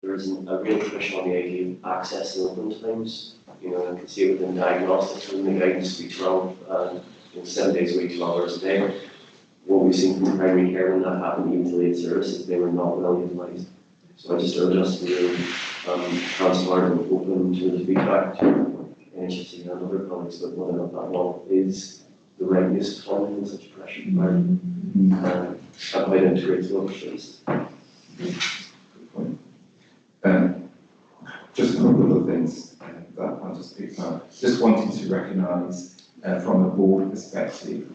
There is a real push on the idea of access and open times. You know, I can see it within diagnostics, within the guidance to be 12, 7 days a week, 12 hours a day. What we've seen from primary care when that happened, even to late services, they were not well utilised. So I just urge us to be transparent and open to the feedback to NHS and other colleagues about whether or not that model is the right use of funding in such a pressure environment. And how it integrates with other services. Good point. Just a couple of things that I'll just pick up. Just wanted to recognise from a board perspective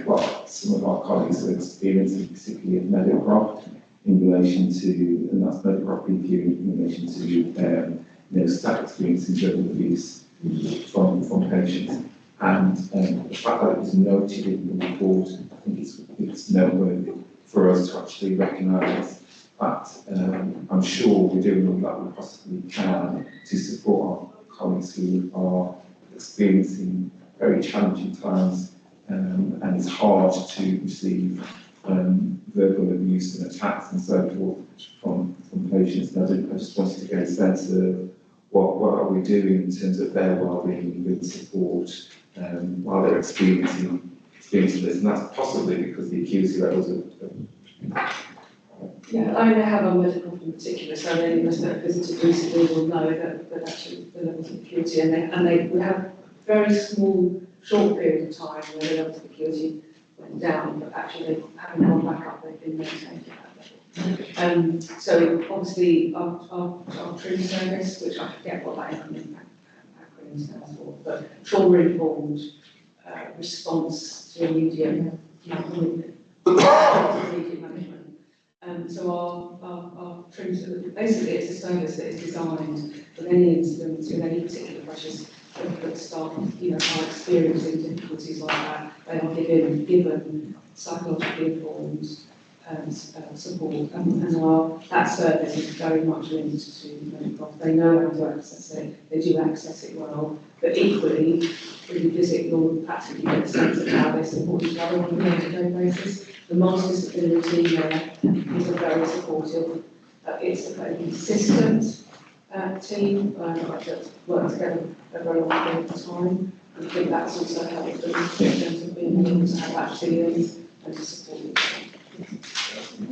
what some of our colleagues are experiencing, particularly at Meadowcroft, in relation to, and that's Meadowcroft BQ in relation to staff experiencing drug abuse from patients. And the fact that it was noted in the report, I think it's noteworthy for us to actually recognise that I'm sure we're doing all that we possibly can to support our colleagues who are experiencing very challenging times, and it's hard to receive verbal abuse and attacks and so forth from patients. And I just wanted to get a sense of what are we doing in terms of their well-being with support while they're experiencing this, and that's possibly because the acuity levels are. Yeah, I have on Meadowcroft in particular, so any of us that have visited recently will know that actually the levels of acuity, and we have very small, short period of time where the levels of acuity went down, but actually they haven't gone back up, they've been maintained at that level. So obviously our TRIM service, which I forget what that acronym stands for, but trauma-informed response to immediate management. So our TRIM, basically it's a service that is designed for any incidents with any particular pressures that staff, you know, are experiencing difficulties like that. They are given psychologically informed support, and that service is very much linked to Meadowcroft. They know how to access it, they do access it well, but equally, when you visit your practice, you get a sense of how they support each other on a day-to-day basis. The multidisciplinary team there is a very supportive, it's a very consistent team that work together over a long period of time. And I think that's also helped them in terms of being able to have that resilience and to support each other.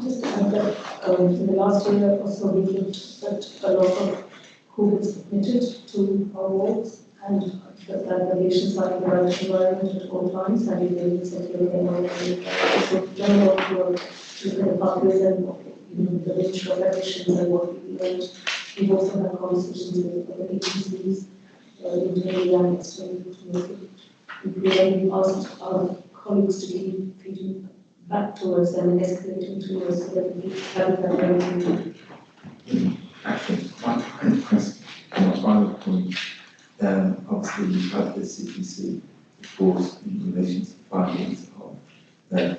Just to add that in the last year also we looked at a lot of who was admitted to our wards and the patients like the right environment at all times, and we did exactly the general work within the public and the nature of additions and what we learned. We've also had conversations with other agencies in the area and explained to me. We asked our colleagues to keep feeding back towards them and escalating towards the other. Actually, my final question, my final point, obviously you've had the CPC report in relation to the findings of the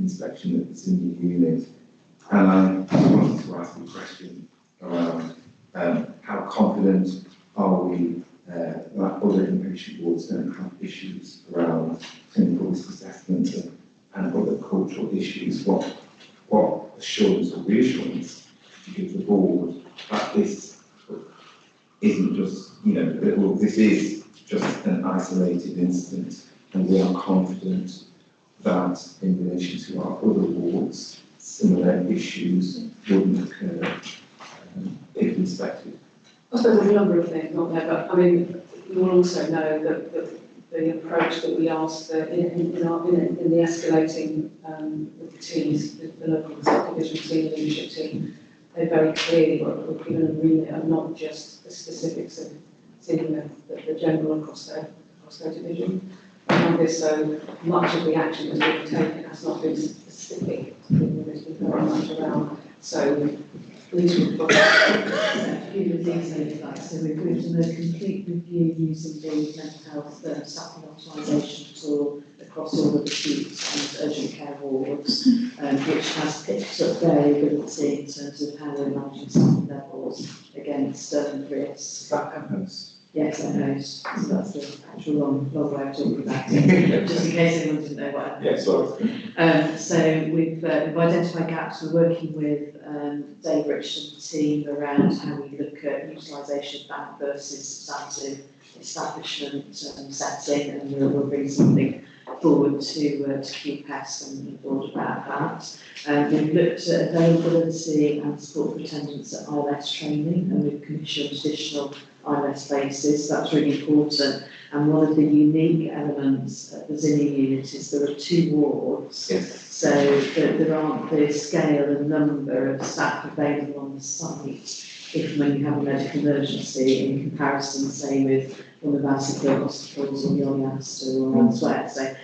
inspection that was in the unit. And I just wanted to ask a question around how confident are we that other inpatient wards don't have issues around clinical risk assessment and other cultural issues? What assurance or reassurance to give the board that this isn't just, this is just an isolated incident, and we are confident that in relation to our other wards, similar issues wouldn't occur if inspected? I suppose there's a number of things, not there, but I mean, you will also know that the approach that we asked in the escalating with the teams, the local subdivision team, leadership team, they very clearly were given a remit of not just the specifics of seeing the general across their division. And so much of the action that we've taken has not been specific, there's been very much around. So these were probably a few of these like, so we've done a complete review using the mental health staffing optimisation tool across all of the acute and urgent care wards, which has picked up variability in terms of how we're managing staffing levels against risks. Is that happens? Yes, I know. So that's the actual long way of talking about it, just in case anyone didn't know what happened. Yes, sorry. So we've identified gaps. We're working with Dave Rich and the team around how we look at utilisation of bank versus substantive establishment setting, and we'll bring something forward to QPES and the board about that. We've looked at availability and support for attendance at ILS training, and we've commissioned additional ILS basis. That's really important. And one of the unique elements at the Zinnia unit is there are 2 wards, yes. So there aren't the scale and number of staff available on the site if when you have a medical emergency in comparison, say, with one of our secure hospitals or the Oliaster or elsewhere. So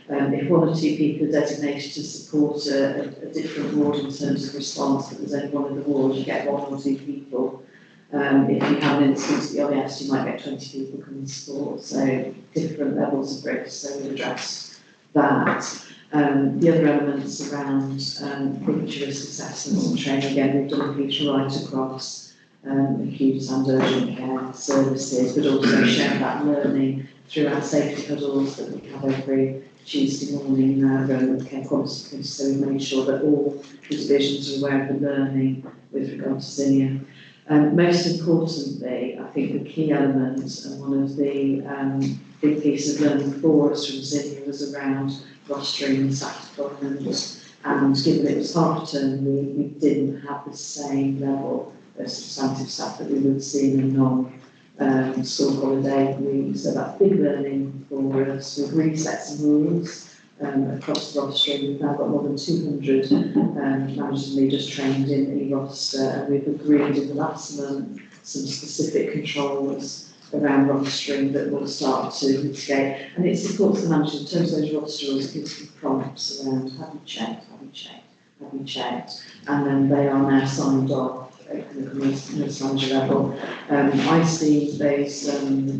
if 1 or 2 people are designated to support a different ward in terms of response, but there's only one in the ward, you get 1 or 2 people. If you have an instance at the OES, you might get 20 people coming to support, so different levels of risk, so we address that. The other elements around future risk assessments and training, again, we've done a piece right across acute and urgent care services, but also share that learning through our safety huddles that we have every Tuesday morning now with care quality, so we make sure that all the divisions are aware of the learning with regard to Zinnia. Most importantly, I think the key element and one of the big pieces of learning for us from Zinnia was around rostering and staff deployment. And given it was half term, we didn't have the same level of substantive staff that we would see in a school holiday week. So that's big learning for us. We've reset some rules across the rostering. We've now got more than 200 managers and leaders trained in e-roster, and we've agreed in the last month some specific controls around rostering that will start to mitigate. And it supports the manager in terms of those roster rules. It gives them prompts around have you checked, have you checked, have you checked, and then they are now signed off at the nurse manager level. I see those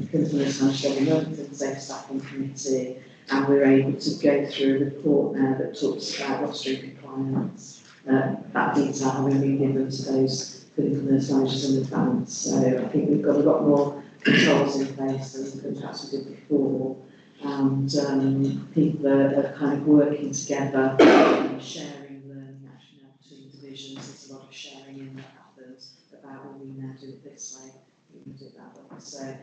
clinical nurse managers every month in the Safe Staffing Committee, and we're able to go through a report now that talks about rostering compliance. That detail having been given to those clinical nurse managers in advance. So I think we've got a lot more controls in place than perhaps we did before. And people are kind of working together, sharing learning actually now between divisions. There's a lot of sharing in that happens about when we now do it this way, we can do it that way. So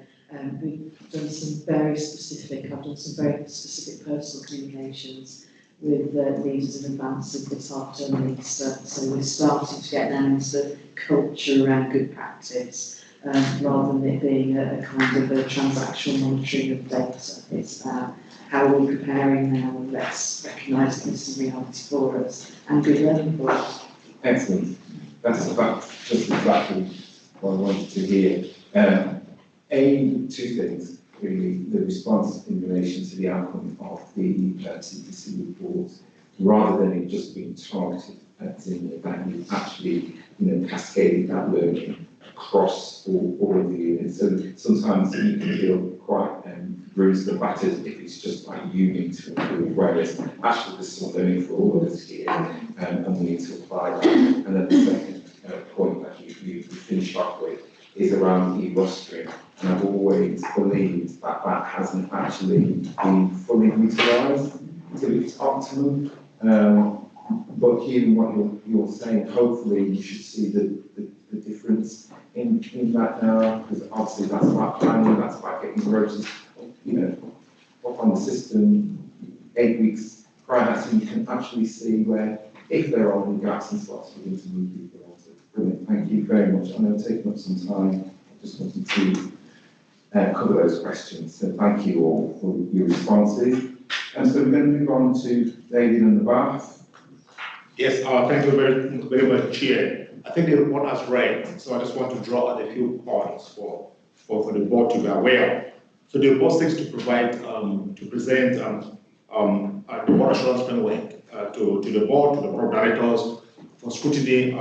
we've done some very specific, I've done some very specific personal communications with leaders in advance of this afternoon Easter. So we're starting to get down into culture around good practice, rather than it being a kind of a transactional monitoring of data. It's about how are we preparing now, and let's recognise this is reality for us and good learning for us. Excellent. That's just exactly what I wanted to hear. Two things, really. The response in relation to the outcome of the CPC report, rather than it just being targeted at Zinnia, that you actually, cascaded that learning across all of the units. So sometimes you can feel quite bruised and battered if it's just like you need to improve, whereas actually there's some learning for all of us here, and we need to apply that. And then the second point that you finish off with is around e-rostering. And I've always believed that that hasn't actually been fully utilised to its optimum. But hearing what you're saying, hopefully you should see the difference in that now, because obviously that's about planning, that's about getting the rotors, up on the system 8 weeks prior, so you can actually see where, if there are any gaps and spots, we need to move people on. Brilliant, thank you very much. I know I've taken up some time, I just wanted to cover those questions, so thank you all for your responses. And so we're going to move on to David and the Bath. Yes, thank you very much, Chair. I think the report has read, so I just want to draw out a few points for the board to be aware of. So the report seeks to provide, to present the board assurance framework to the board, to the board of directors for scrutiny,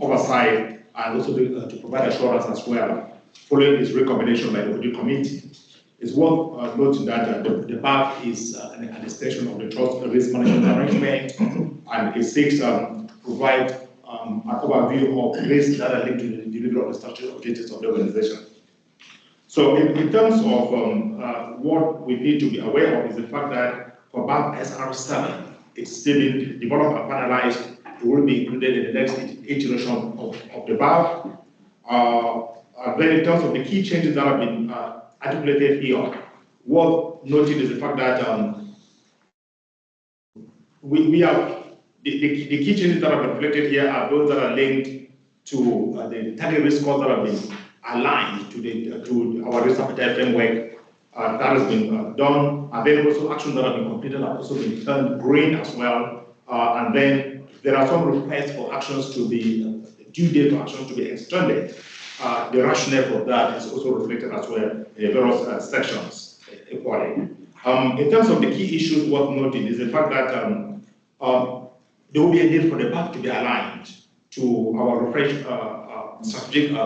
oversight, and also to provide assurance as well, following its recommendation by the audit committee. It's worth noting that the BAF is an extension of the trust risk management arrangement, and it seeks to provide an overview of risks that are linked to the delivery of the statutory objectives of the organization. So in terms of what we need to be aware of is the fact that for BAF SR7, it's still being developed and finalized. It will be included in the next iteration of the BAF. Then in terms of the key changes that have been articulated here, worth noting is the fact that we have the key changes that have been reflected here are those that are linked to the target risk scores that have been aligned to our risk appetite framework that has been done, and then also actions that have been completed have also been turned green as well, and then there are some requests for actions to be due date for actions to be extended. The rationale for that is also reflected as well in various sections equally. In terms of the key issues worth noting is the fact that there will be a need for the BAF to be aligned to our refreshed strategic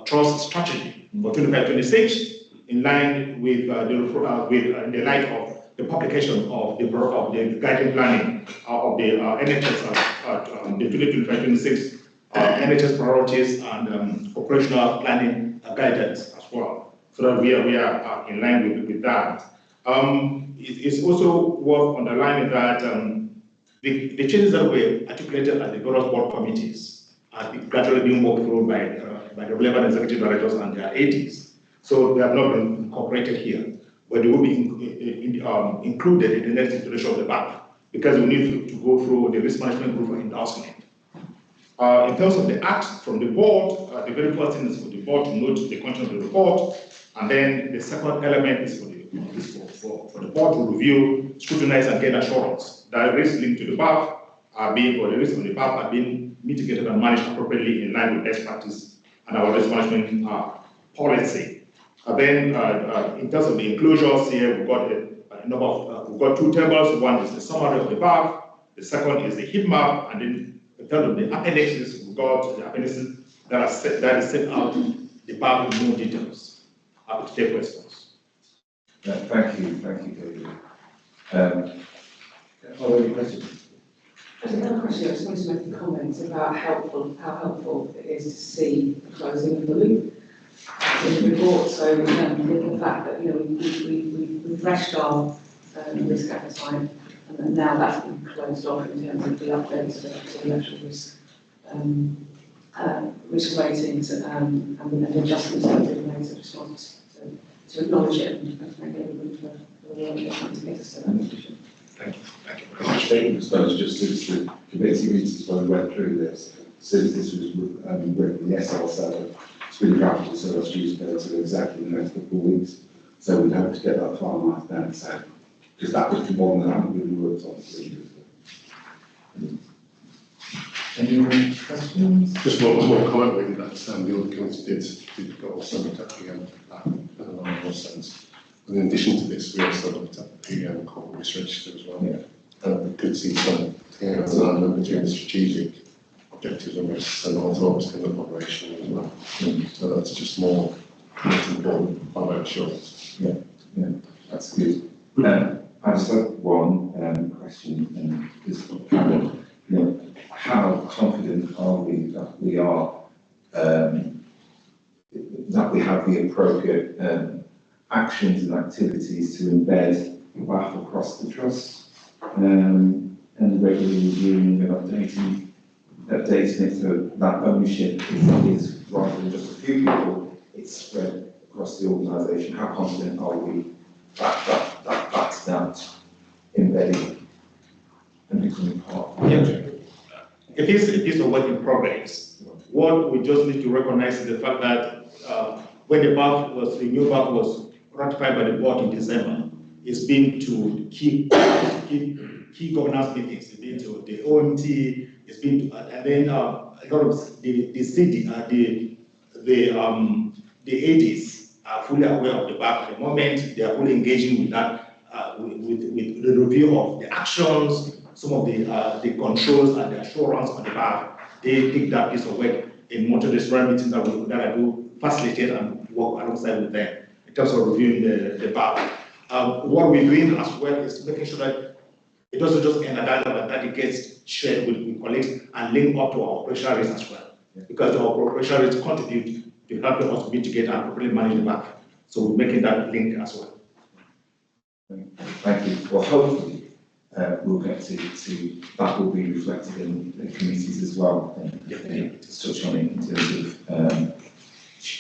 trust strategy for 25-26, in line with the light of the publication of the guiding planning of the NHS, the 2025-26 NHS priorities and operational planning guidance as well, so that we are in line with that. It's also worth underlining that the changes that were articulated at the various board committees are gradually being worked through by the relevant executive directors and their ADs. So they have not been incorporated here, but they will be included in the next iteration of the BAF, because we need to go through the risk management group for endorsement. In terms of the acts from the board, the very first thing is for the board to note the content of the report, and then the second element is for the board to review, scrutinize, and gain assurance that risks linked to the BAF the risks on the BAF are being mitigated and managed appropriately in line with best practice and our risk management policy. Then, in terms of the enclosures here, we've got we've got two tables. One is the summary of the BAF, the second is the heat map, and then in terms of the appendixes, we've got the appendices that is set out the BAF in more details. Happy to take questions. Thank you, David. Are there any questions? There's another question. I just wanted to make a comment about how helpful it is to see the closing of the loop in the report. So the fact that we refreshed our risk appetite, and then now that's been closed off in terms of the updates to the actual risk ratings and the adjustments that have been made. So I just wanted to acknowledge it and thank everybody for the work they're trying to get us to that position. Thank you very much. I suppose just since the committee meetings when we went through this, since this was written in the SL7, it's been drafted, so that's due to go to exactly the next couple of weeks. So we'd hope to get that finalised then, so, because that was the one that hadn't really worked on previously. Any more questions? Just one more comment really, that the audit committee did go also looked at the in a lot more sense. And in addition to this, we also looked at the corporate risk register as well. Yeah. we could see some alignment between the strategic objectives and risks and also obviously the operational as well. So that's just more important by assurance. Yeah, that's good. I just have one question, just how confident are we that we are that we have the appropriate actions and activities to embed WAF across the trust, and regularly reviewing and updating it so that ownership is rather than just a few people, it's spread across the organisation. How confident are we that that's that embedding and becoming part of the project? It is a work in progress. What we just need to recognize is the fact that when the BAF was, the new BAF was ratified by the board in December, it's been to key governance meetings. It's been to the OMT, it's been to, and then a lot of the city, the ADs are fully aware of the BAF at the moment. They are fully engaging with that, with the review of the actions, some of the controls and the assurance on the BAF. They take that piece of work in multidisciplinary meetings that I do facilitate and work alongside with them in terms of reviewing the BAF. What we're doing as well is making sure that it doesn't just end at that level, that it gets shared with colleagues and linked up to our operational rates as well. Because our operational rates contribute to helping us to mitigate and properly manage the BAF. So we're making that link as well. Thank you. Well, hopefully we'll get to that will be reflected in the committees as well. To touch on it in terms of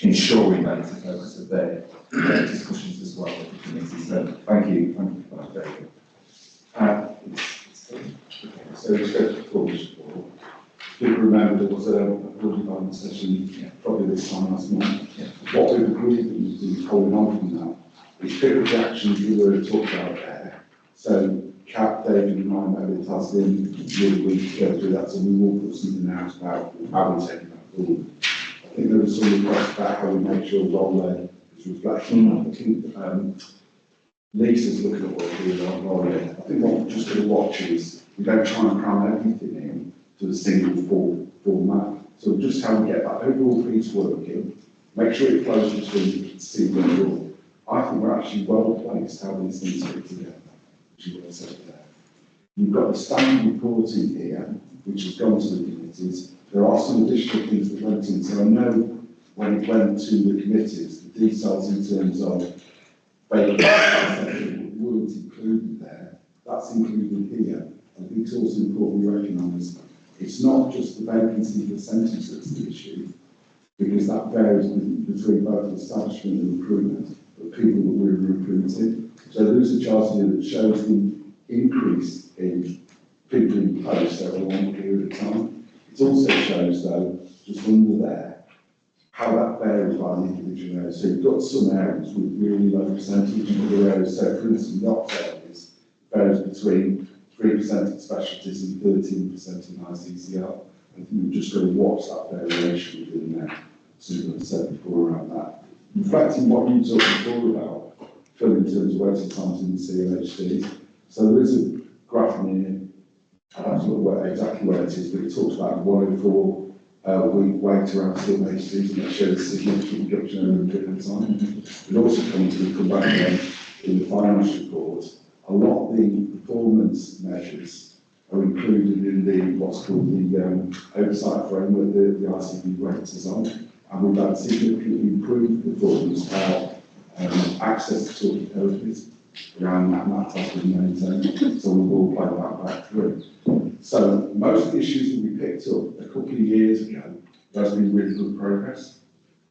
ensuring that it's a focus of their discussions as well with the committees. So thank you for that, David. So it's going to publish for. People remember there was a board development session probably this time last month. What we've agreed that we do following on from that is pick up the actions we were talking about there. So Kat, David and I know it has been really weak to go through that, so we will put something out about how we take that forward. I think there was some request about how we make sure role is reflection. I think Lisa's looking at what we're doing on role. I think what we're just going to watch is we don't try and cram everything in to a single format. So just how we get that overall piece working, make sure it flows between the single and rule. I think we're actually well placed how these things fit together, which is what I said there. You've got the standard reporting here, which has gone to the committees. There are some additional things that went in. So I know when it went to the committees, the details in terms of vacancies weren't included there. That's included here. I think it's also important we recognise it's not just the vacancy percentage that's the issue, because that varies between both establishment and recruitment, but people that we're recruiting. So there's a chart here that shows the increase in people in post over a long period of time. It also shows, though, just under there, how that varies by the individual areas. So you've got some areas with really low percentage and other areas. So for instance, the ops areas varies between 3% in specialties and 13% in ICCR. I think we've just got to watch that variation within there. So as I said before around that. Reflecting what you talked before about, Phil, in terms of waiting times in the CLHD. So there is a graph in here, I don't know exactly where it is, but it talks about 104 week wait around CLHDs, and it shows a significant reduction over a period of time. It also comes to come back again in the finance report. A lot of the performance measures are included in the what's called the oversight framework the ICB rates us on, and we've had significantly improved performance about access to talking therapies around that has been maintained, so we will play that back through. So most of the issues that we picked up a couple of years ago, there's been really good progress.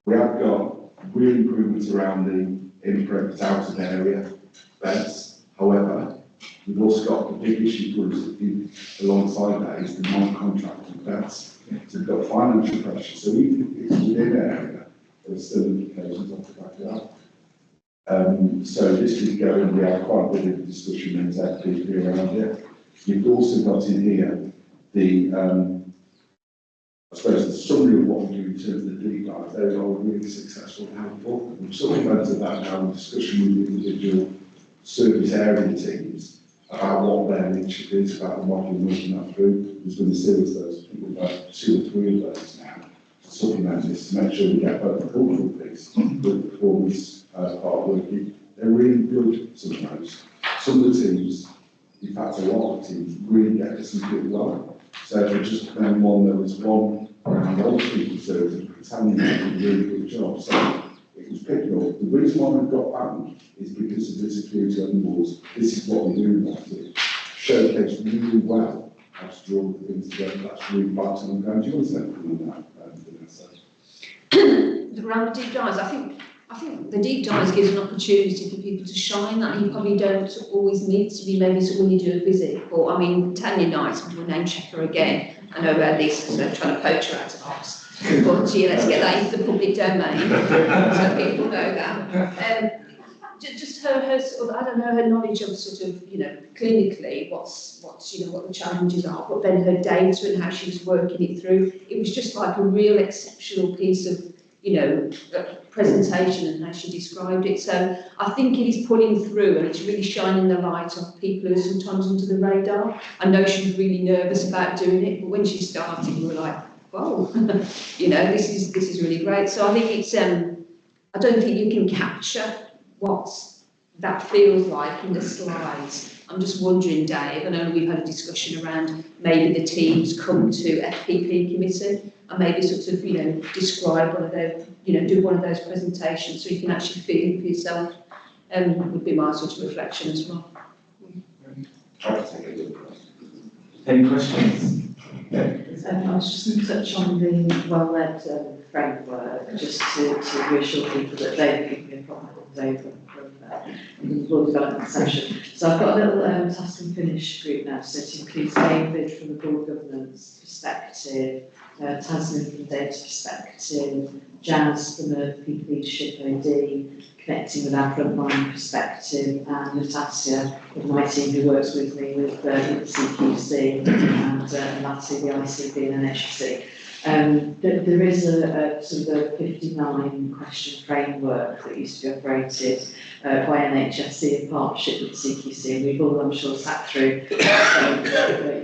We have got real improvements around the in-prep out of area beds. However, we've also got the big issue for us alongside that is the non-contracted beds. So we've got financial pressure. So even if it's within an area, there's still implications off the back of that. So this is going, we had quite a bit of discussion and activity around it. You've also got in here the, I suppose, the summary of what we do in terms of the deep dive. Those are really successful and helpful. We've sort of entered that now in discussion with the individual service area teams about what their leadership is, about the model and working that through. There's been a series of those people, about 2 or 3 of those now, to supplement this, to make sure we get both the cultural piece with the performance part of working. They're really good, some of those. Some of the teams, in fact a lot of teams, really get this and do it well. So if we just name one, there was one around old people serving, Italian did a really good job. So it was picking up. The reason why we've got banned is because of the security on the walls. This is what we do want to showcase really well how to draw the things together. That's really vital and going. Do you want to say anything on that, Vanessa? Around the deep dives, I think the deep dives gives an opportunity for people to shine that you probably don't always need to be maybe when you do a visit. But I mean, Tanya Knight, we'll name check her again. I know about this because they're trying to poach her out of Ops. But yeah, let's get that into the public domain so people know that. Just her sort of, I don't know, her knowledge of sort of, you know, clinically what's you know, what the challenges are, but then her data and how she was working it through. It was just like a real exceptional piece of, you know, presentation and how she described it. So I think it is pulling through and it's really shining the light on people who are sometimes under the radar. I know she was really nervous about doing it, but when she started, we were like, whoa, you know, this is really great. So I think it's, I don't think you can capture what that feels like in the slides. I'm just wondering, Dave, I know we've had a discussion around maybe the teams come to FPP committee and maybe sort of, you know, describe one of those, you know, do one of those presentations so you can actually feel it for yourself. Would be my sort of reflection as well. Any questions? I was just going to touch on the well-led framework, just to reassure people that they've given me a proper update from the board development session. So I've got a little task and finish group now, so it includes David from the board governance perspective, Tasman from the data perspective, Jazz from the people leadership OD, connecting with our frontline perspective, and Natasha with my team who works with me with the CQC and Matthew, the ICB and NHC. There is a sort of a 59 question framework that used to be operated by NHSC in partnership with CQC, and we've all, I'm sure, sat through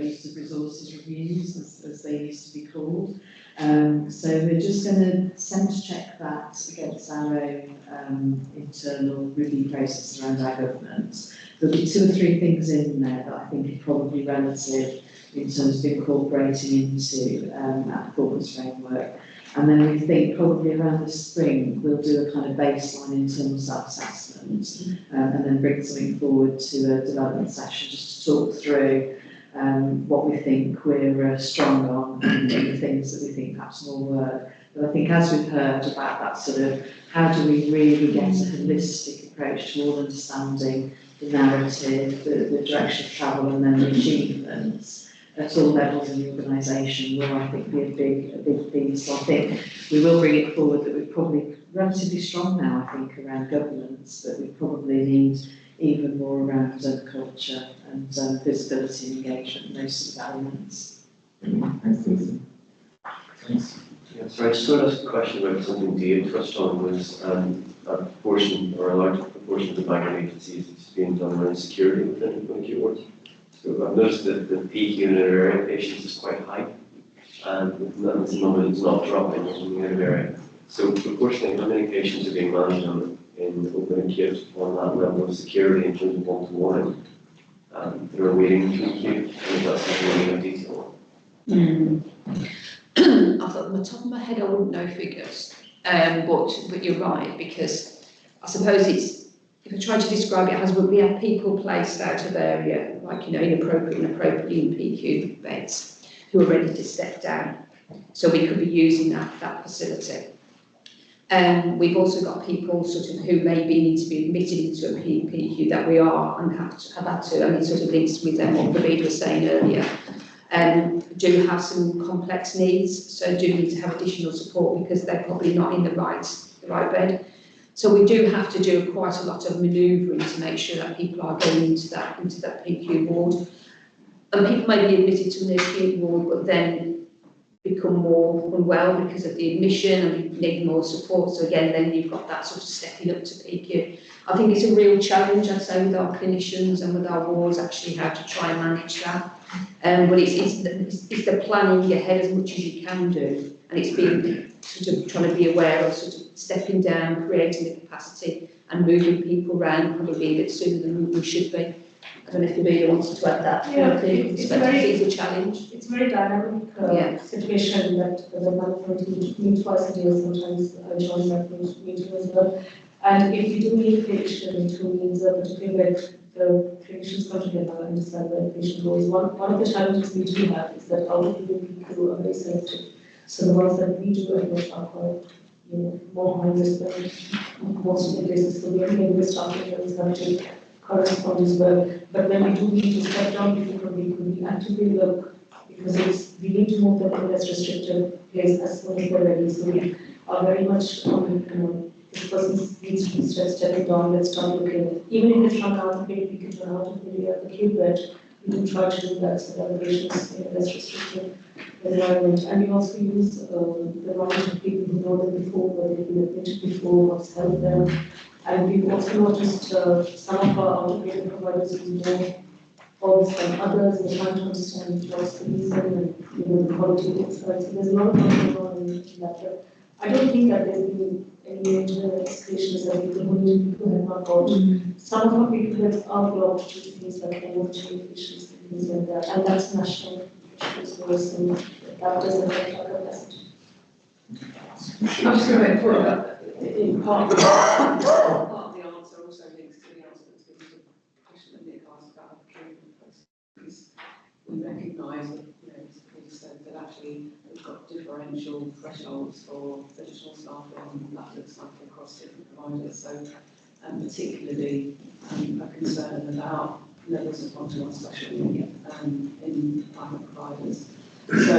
use of resources reviews, as they used to be called. So we're just going to sense check that against our own internal review process around our governance. There'll be 2 or 3 things in there that I think are probably relative in terms of incorporating into our performance framework. And then we think probably around the spring we'll do a kind of baseline internal self-assessment and then bring something forward to a development session just to talk through what we think we're strong on and the things that we think perhaps more work. But I think as we've heard about that sort of how do we really get a holistic approach to all understanding the narrative, the direction of travel and then the achievements at all levels in the organisation will, I think, be a big thing. So I think we will bring it forward that we're probably relatively strong now, I think, around governance, but we probably need even more around culture and visibility and engagement and those sort of elements. Thanks, Lisa. Thanks. Yeah, so I just want to ask a question about something Dave touched on was a proportion or a large proportion of the banking agencies that's being done around security within the wards. So I've noticed that the peak unit area patients is quite high, and that's a number that's not dropping in the unit area. So proportionally, how many patients are being managed in open acute on that level of security in terms of one-to-one that are waiting through the queue? And that's something we have detail on. I thought, on the top of my head, I wouldn't know figures, but you're right, because I suppose it's, if I try to describe it as we have people placed out of area, like, you know, inappropriately in PQ beds, who are ready to step down. So we could be using that facility. We've also got people sort of who maybe need to be admitted into a PQ that we are and have had to, and it sort of links with what David was saying earlier. Do have some complex needs, so do need to have additional support because they're probably not in the right bed. So we do have to do quite a lot of manoeuvring to make sure that people are going into that PQ ward. And people may be admitted to an acute ward, but then become more unwell because of the admission and need more support. So again, then you've got that sort of stepping up to PQ. I think it's a real challenge, I'd say, with our clinicians and with our wards, actually how to try and manage that. But it's the planning ahead as much as you can do, and it's being sort of trying to be aware of sort of stepping down, creating the capacity and moving people around probably a bit sooner than we should be. I don't know if Davida wants to add that. Yeah, it's a challenge. It's a very dynamic situation that the management meet twice a day, sometimes I join that meeting as well. And if you do need clinician who needs a particular the clinicians come together and understand where the patient goes. One of the challenges we do have is that out of the people are very selective. So the ones that we do admit are quite, more homeless than most of the places. So we are getting the staffing levels have to correspond as well. But when we do need to step down people from we actively look, because we need to move them to less restricted place as soon as they're ready. So we are very much on, this person needs to be stepping down, let's start looking. Even if it's not out of bed, we can turn out of the acute bed. We do try to do that so that the patients in a less restricted environment. And we also use the knowledge of people who know them before, where they've been admitted before, what's helped them. And we've also noticed some of our out-of-bed providers use more odds than others. They're trying to understand what's the reason and the quality of insights. So there's a lot of work going on in that. But I don't think that there's been any major escalations that people who have not got. Some of our people that are blocked to things like energy issues and things like that. And that's national issues for us, and that doesn't affect our capacity. I'm just going to make a point that in part of the answer also links to the answer that's been to the question that Nick asked about the procurement process, because we recognise that, it's been said that actually we've got differential thresholds for additional staffing, and that looks like across different providers. So, particularly a concern about levels of one-to-one special need in private providers. So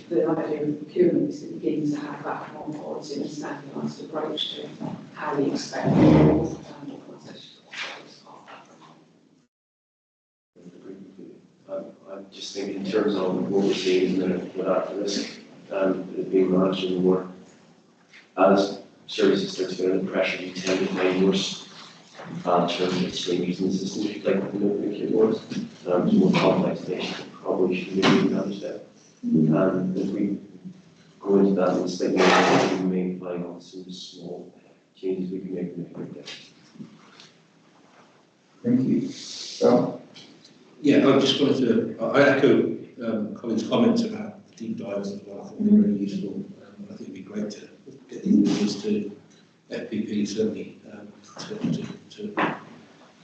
the idea of procurement is to begin to have that more quality and standardised approach to how we expect organisations to operate. I just think in terms of what we're seeing with that risk being managed in the work, as services start to get under pressure, you tend to find worse terms of changes in the system, if you like, in the acute wards. More complex patients probably should be managed there. If we go into that and slightly more, we may find out some small changes we can make in the big difference. Thank you. Well, yeah, I just wanted to, I echo Colin's comments about the deep dives as well. I think they're very useful. I think it'd be great to get the individuals to FPP certainly to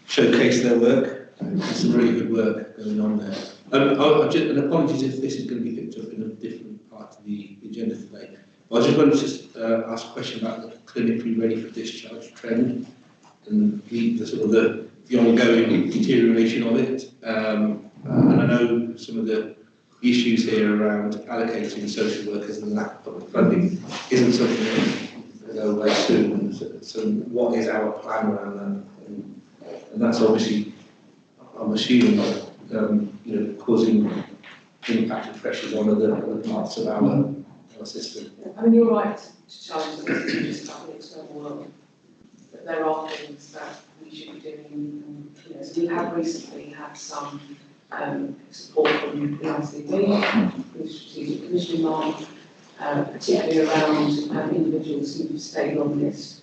showcase their work. There's some really good work going on there. And apologies if this is going to be picked up in a different part of the agenda today. I just wanted to ask a question about the clinically ready for discharge trend and the sort of the ongoing deterioration of it. And I know some of the issues here around allocating social workers and lack of public funding isn't something that will go away soon. So what is our plan around that? And that's obviously, I'm assuming, causing impacted pressures on other parts of our system. I mean, you're right to challenge them as just about the external world. But there are things that we should be doing. So we have recently had some support from the ICB, the Strategic Commissioning Arm, particularly around individuals who've stayed on list.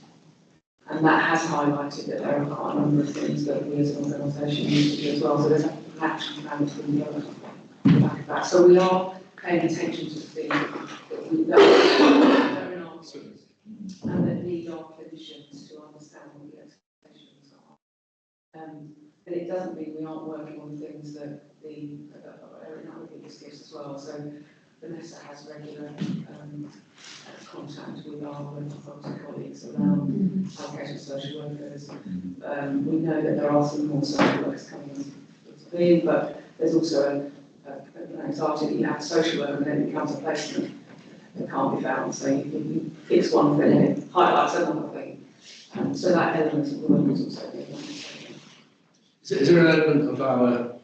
And that has highlighted that there are quite a number of things that we as an organisation need to do as well. So there's an action plan that's been developed on the back of that. So we are paying attention to the things that we know are in our systems and that need our clinicians to understand what the expectations are. But it doesn't mean we aren't working on things that Erin Alvey gives as well. So Vanessa has regular contact with our local authority colleagues around allocation of social workers. We know that there are some more social workers coming into being, but there's also an anxiety that you have a social worker and then it becomes a placement that can't be found. So you fix one thing and it highlights another thing. So that element of the work is also being undertaken. Is there an element of our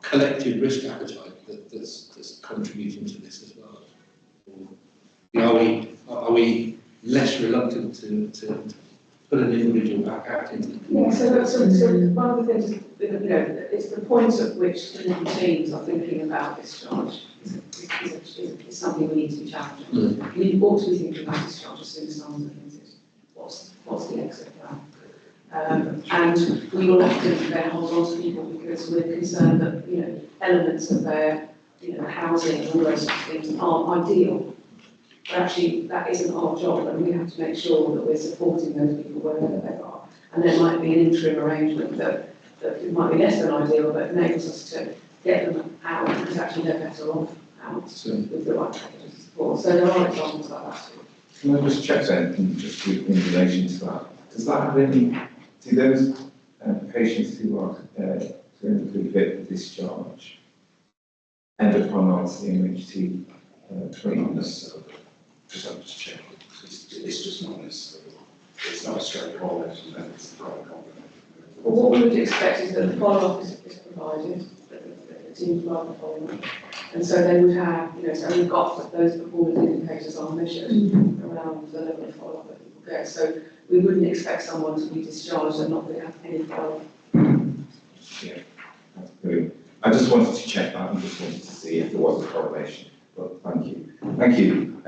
collective risk appetite that's contributing to this as well? Are we less reluctant to put an individual back out into the Yeah, community? so one of the things, is, it's the point at which clinical teams are thinking about discharge is something we need to be challenging. We ought to be thinking about discharge as soon as someone's admitted. What's the exit plan? And we will often then hold on to people because we're concerned that, elements of their, housing and all those sort of things aren't ideal. But actually, that isn't our job, and we have to make sure that we're supporting those people wherever they are. And there might be an interim arrangement that might be less than ideal, but enables us to get them out, because actually they're better off out with the right packages of support. So there are examples like that too. Can I just check then, just in relation to that, does that have any, do those patients who are clinically fit for discharge end up on our CMHT treatment? Just have to check. It's just not necessarily. It's not a straight correlation, then it's the right complement. Well, what we would expect is that the follow-up is provided, that the teams provide the follow-up. And so they would have, so we've got those performance indicators are measured around the level of follow-up that people get. So we wouldn't expect someone to be discharged and not have any follow-up. Yeah, that's brilliant. I just wanted to check that and just wanted to see if there was a correlation. But thank you. Thank you.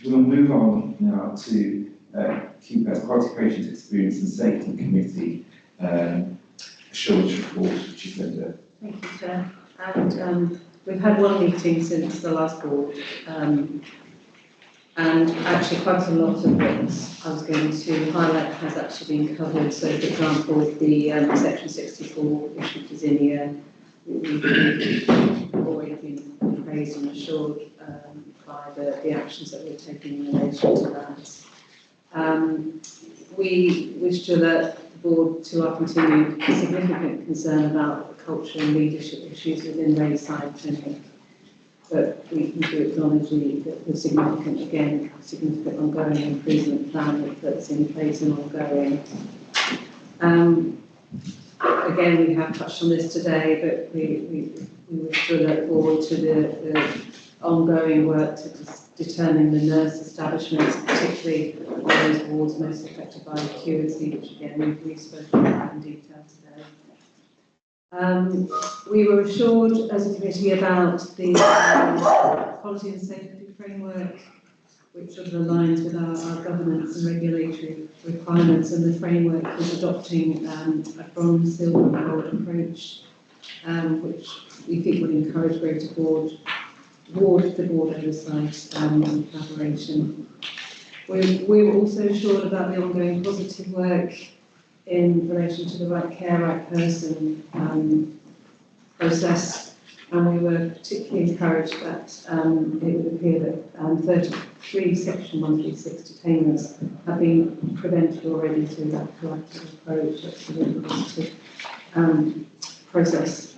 We'll move on now to Quality Patient Experience and Safety Committee assurance report, which is Linda. Thank you, Chair. And we've had one meeting since the last board, and actually quite a lot of what I was going to highlight has actually been covered. So, for example, the Section 64 issue of Virginia, we've already been praised and assured by the actions that we're taking in relation to that. We wish to alert the board to our continued significant concern about the culture and leadership issues within Rayside Clinic. But we do acknowledge the significant ongoing improvement plan that's in place and ongoing. Again, we have touched on this today, but we wish to look forward to the ongoing work to determine the nurse establishments, particularly on those wards most affected by acuity, which again we've spoken about in detail today. We were assured as a committee about the quality and safety framework, which sort of aligns with our governance and regulatory requirements, and the framework is adopting a bronze, silver and gold approach, which we think would encourage greater board oversight and collaboration. We were also assured about the ongoing positive work in relation to the right care, right person process, and we were particularly encouraged that it would appear that 33 Section 136 detainments have been prevented already through that collaborative approach. That's a really positive process.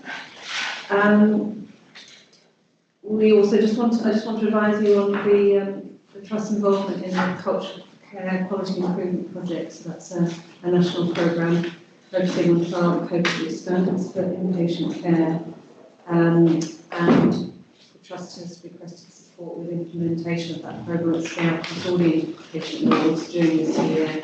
We also I just want to advise you on the Trust's involvement in the Culture Care Quality Improvement Project. So that's a national programme focusing on trial and coping standards for inpatient care. And the Trust has requested support with implementation of that programme at scale across all the inpatient wards during this year,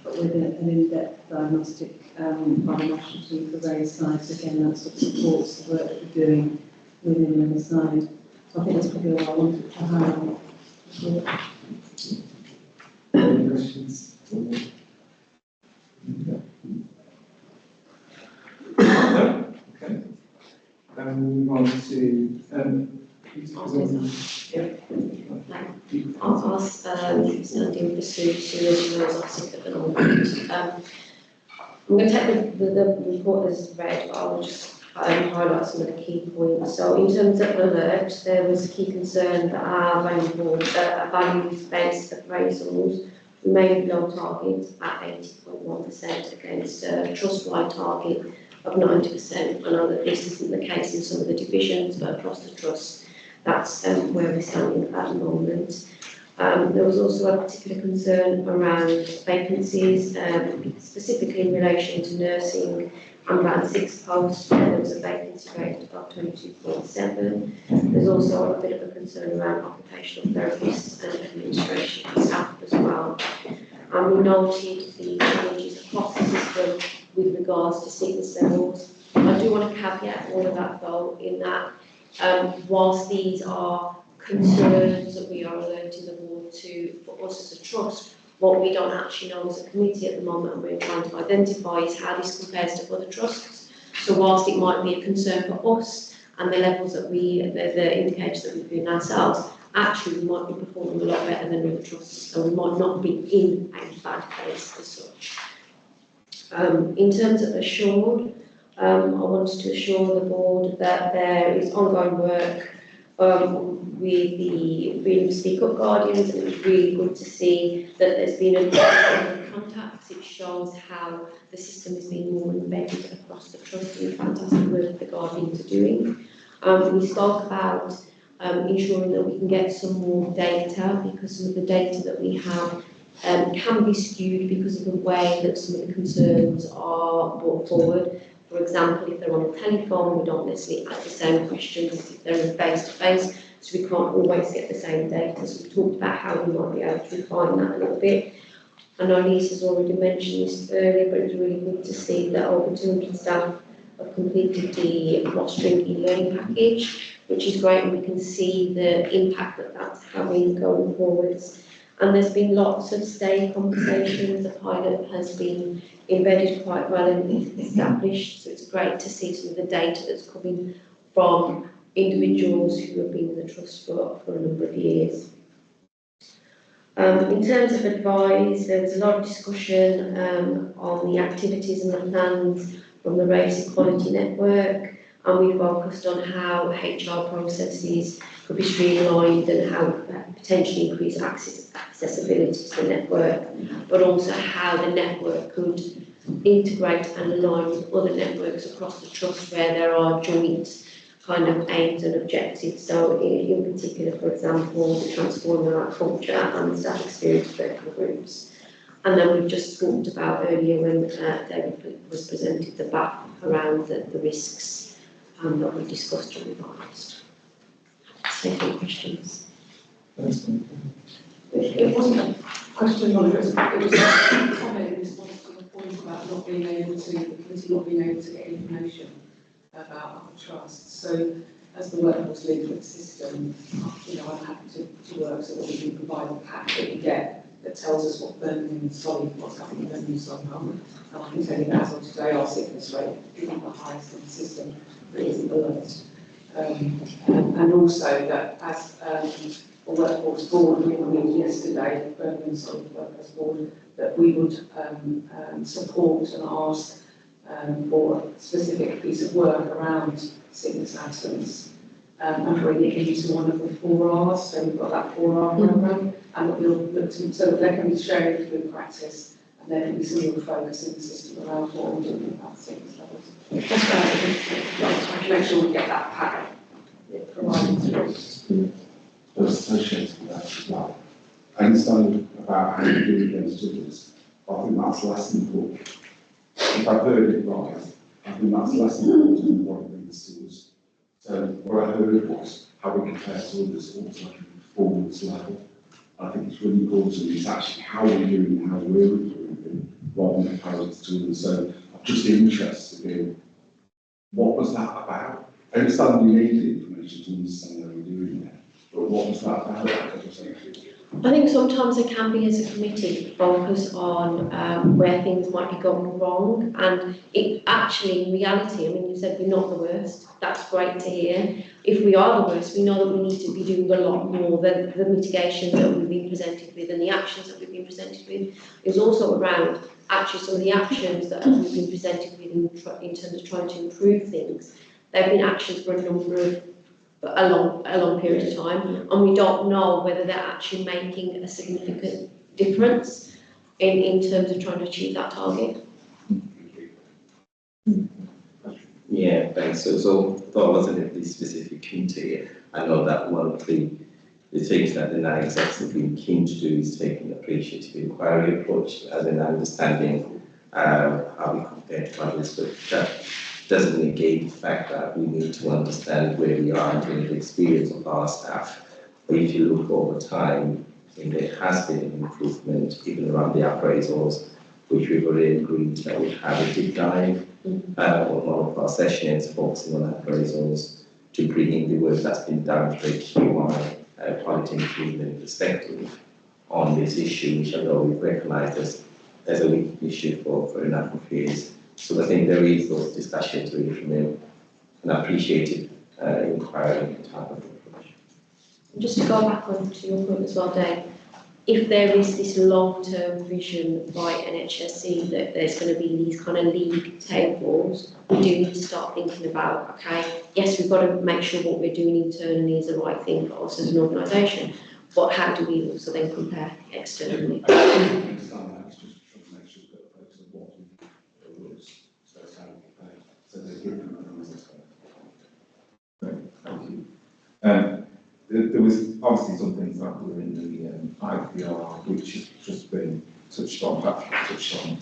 but with an in-depth diagnostic by the national team for various sites. Again, that sort of supports the work that we're doing within the other side. So I think that's probably all I wanted to highlight. Any questions? No? Okay. Then we'll move on to I'll ask Sandy Pursuit, who was obviously at the moment. I'm going to take the report as read, but I'll just highlight some of the key points. So in terms of alert, there was a key concern that our values-based appraisals remain below target at 80.1% against a trust-wide target of 90%. I know that this isn't the case in some of the divisions, but across the trust, that's where we're standing at the moment. There was also a particular concern around vacancies, specifically in relation to nursing and Band 6 posts, where there was a vacancy rate of 22.7. There's also a bit of a concern around occupational therapists and administration staff as well. And we noted the challenges across the system with regards to sickness levels. I do want to caveat all of that though, in that whilst these are concerns that we are alerting the board to, for us as a trust, what we don't actually know as a committee at the moment, and we're trying to identify, is how this compares to other trusts. So whilst it might be a concern for us and the levels that the indicators that we've given ourselves, actually we might be performing a lot better than other trusts, so we might not be in a bad place as such. In terms of assured, I wanted to assure the board that there is ongoing work with the Freedom to Speak Up Guardians, and it was really good to see that there's been a lot of contacts. It shows how the system is being more embedded across the trust, and fantastic work the Guardians are doing. We spoke about ensuring that we can get some more data, because some of the data that we have can be skewed because of the way that some of the concerns are brought forward. For example, if they're on the telephone, we don't necessarily ask the same questions as if they're in face-to-face, so we can't always get the same data. So we talked about how we might be able to refine that a little bit. I know Lisa's already mentioned this earlier, but it's really good to see that over 200 staff have completed the rostering e-learning package, which is great, and we can see the impact that that's having going forwards. And there's been lots of stay conversations. The pilot has been embedded quite well and established, so it's great to see some of the data that's coming from individuals who have been in the trust for a number of years. In terms of advice, there was a lot of discussion on the activities and the plans from the Race Equality Network, and we focused on how HR processes could be streamlined and how potentially increase accessibility to the network, but also how the network could integrate and align with other networks across the trust where there are joint kind of aims and objectives. So in particular, for example, the transforming our culture and the staff experience working groups. And then we've just talked about earlier when David was presented the back around the risks that we discussed and revised. Take any questions. It wasn't a question on it, it was a comment in response to the point about not being able to, the committee not being able to get information about other trusts. So as the workforce leader of the system, I'm happy to work so that we can provide the pack that we get that tells us what Birmingham and Solihull, what's happening in Birmingham and Solihull. And I can tell you that as of today, our sickness rate isn't the highest in the system, but it isn't the lowest. And also that as a workforce board, we agreed yesterday, the Birmingham and Solihull Workforce Board, that we would support and ask for a specific piece of work around sickness absence and bring it into one of the 4 Rs. So we've got that 4R programme, and that we'll look to, so that there can be sharing through practice, and there can be some real focus in the system around what we're doing about sickness levels. Just to make sure we get that pack provided through. Associated with that as well. I understand about how you do against others, but I think that's less important. If I've heard it right, I think that's less important than what it means to us. So what I heard was how we compare to others, also like a performance level. I think it's really important. It's actually how we're doing and how we're improving rather than comparing to others. So I'm just interested in what was that about? I understand we need the information to understand how we're doing there, but what was that about? I think sometimes there can be, as a committee, focus on where things might be going wrong, and it actually, in reality, I mean, you said we're not the worst. That's great to hear. If we are the worst, we know that we need to be doing a lot more than the mitigation that we've been presented with and the actions that we've been presented with. It's also around actually some of the actions that we've been presented with in terms of trying to improve things. There have been actions for a long period of time, and we don't know whether they're actually making a significant difference in terms of trying to achieve that target. Yeah, thanks. So though I wasn't in this specific committee, I know that one of the things that the non-execs have been keen to do is take an appreciative inquiry approach, as in understanding how we compare to others. But doesn't negate the fact that we need to understand where we are in terms of the experience of our staff. But if you look over time, I think there has been an improvement even around the appraisals, which we've already agreed that we have a deep dive on one of our sessions focusing on appraisals to bring in the work that's been done for a QI quality improvement perspective on this issue, which I know we've recognised as a weak issue for a number of years. So I think there is those discussions really from an appreciated inquiry type of approach. Just to go back on to your point as well, Dave, if there is this long-term vision by NHSE that there's going to be these kind of league tables, we do need to start thinking about, okay, yes, we've got to make sure what we're doing internally is the right thing for us as an organisation, but how do we also then compare externally? Thank you. There was obviously some things that were in the IPR which has just been touched on, Patrick touched on.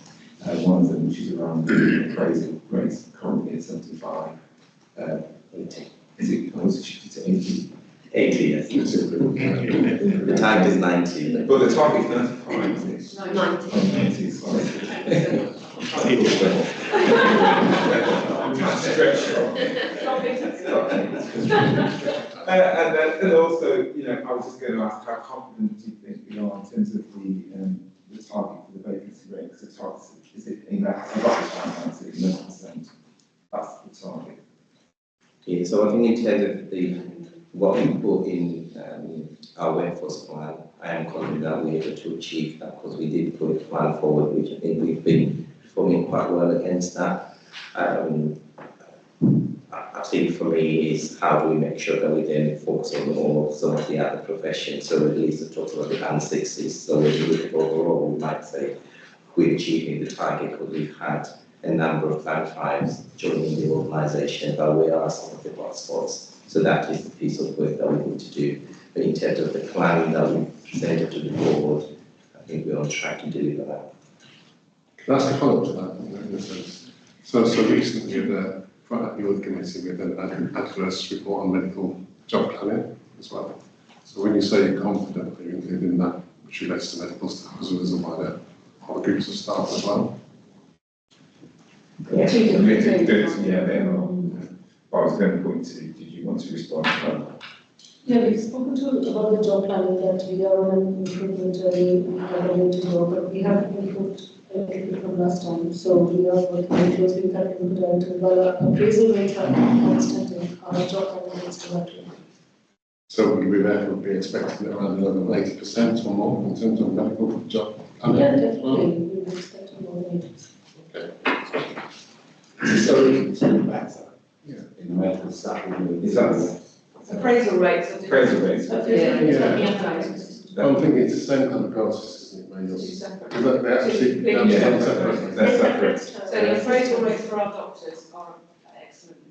One of them, which is around the appraisal rates currently at 75. 80. Is it, or is it shifted to 80? 80, yes. The target is 90. But the target is 95, isn't it? 90. 90, sorry. I'm trying to stretch and also, you know, I was just going to ask how confident do you think we are in terms of the target for the vacancy rate? Because the target is it in that, I've got the timeline, is it 11%? That's the target. Yeah, so I think in terms of what we put in our workforce plan, I am confident that we're able to achieve that because we did put a plan forward, which I think we've been performing quite well against that. I think for me is how do we make sure that we then focus on more of some of the other professions, so at least a total of the band 60s. So when you look at overall, we might say we're achieving the target because we've had a number of band 5s joining the organisation, but we are some of the hotspots. So that is the piece of work that we need to do. But in terms of the plan that we presented to the board, I think we're on track to deliver that. Can I ask a follow-up to that? So recently the Front Abbey Committee with an adverse report on medical job planning as well. So when you say you're confident that you're including that, which relates to medical staff as well as other groups of staff as well? Yeah, they are. I was going to point to, did you want to respond to that? Yeah, we've spoken to about the job planning that we are on an improvement journey, we have a way to go, but we have improved a little bit from last time. So we are working closely with that improvement, while our appraisal rates are constant, our job planning is correctly. So would we therefore be expecting around another 80% or more in terms of medical job planning? Yeah, definitely, we would expect more than 80%. So we can better. Yeah. In the medical staff, Is that Appraisal rates. appraisal rates? Yeah. I don't think it's the same kind of process, isn't it? Where you're, they're actually separate. They're separate. So the appraisal rates for our doctors are excellent.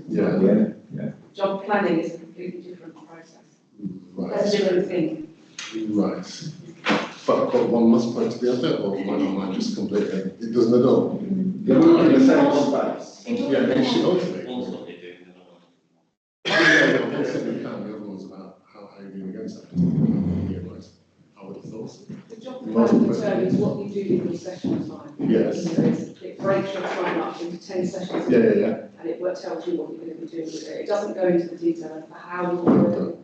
Yeah. Job planning is a completely different process. Right. That's a different thing. Right. But one must point to the other, or one just completely, it doesn't at all? They're working the same contracts. Yeah, they should also be. Yeah, the other one's about how you're doing against that. I would have thought so. The job plan determines what you do in your session time. Yes. So it breaks your time up into 10 sessions. Yeah. And it tells you what you're going to be doing with it. It doesn't go into the detail of how you're doing,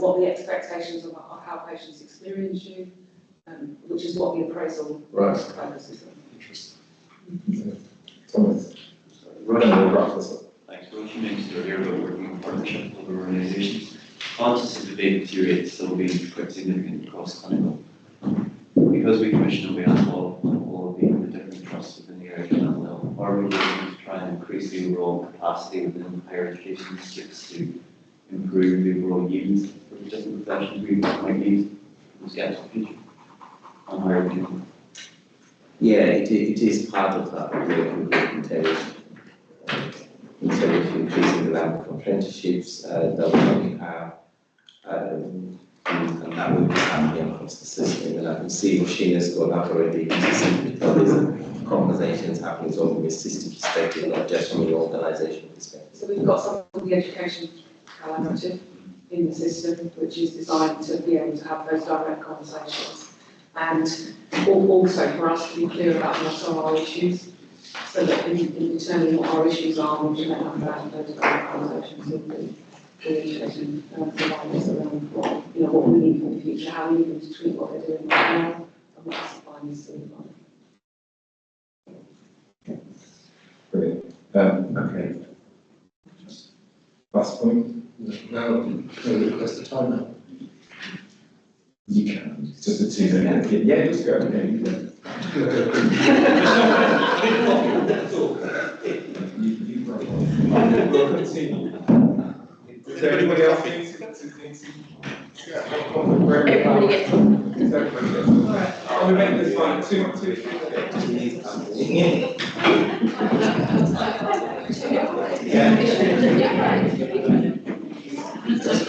what the expectations of how patients experience you, which is what the appraisal focuses on. Interesting. Thomas. Running the graph. Thanks. Well, you mentioned earlier about working in partnership with other organisations. Conscious of the vacancy rate still being quite significant across Connell. Because we commission away on all of the different trusts within the area of Connell, are we looking to try and increase the overall capacity within higher education districts to improve the overall yields for the different professions we might need to get to the future on higher education? Yeah, it is part of that work in terms of increasing the number of apprenticeships that we already have, and that will become across the system. And I can see Roisin has gone up already. There's a conversations happening from a system perspective, not just from an organisational perspective. So we've got something called the Education Collaborative in the system, which is designed to be able to have those direct conversations. And also for us to be clear about what are our issues, so that in determining what our issues are, we can then have those direct conversations with the education providers around what we need for the future, how we need them to treat what they're doing right now, and what the supply needs to look like. Brilliant. Okay. Last point? Now, can we request the time now? You can. It's just a 2 minute. Yeah, just go. Yeah, you go. We'll continue. Is there anybody else who needs to? Everybody gets on. Is everybody gets on? Oh, we make this fine. 2, 3 Yeah. Just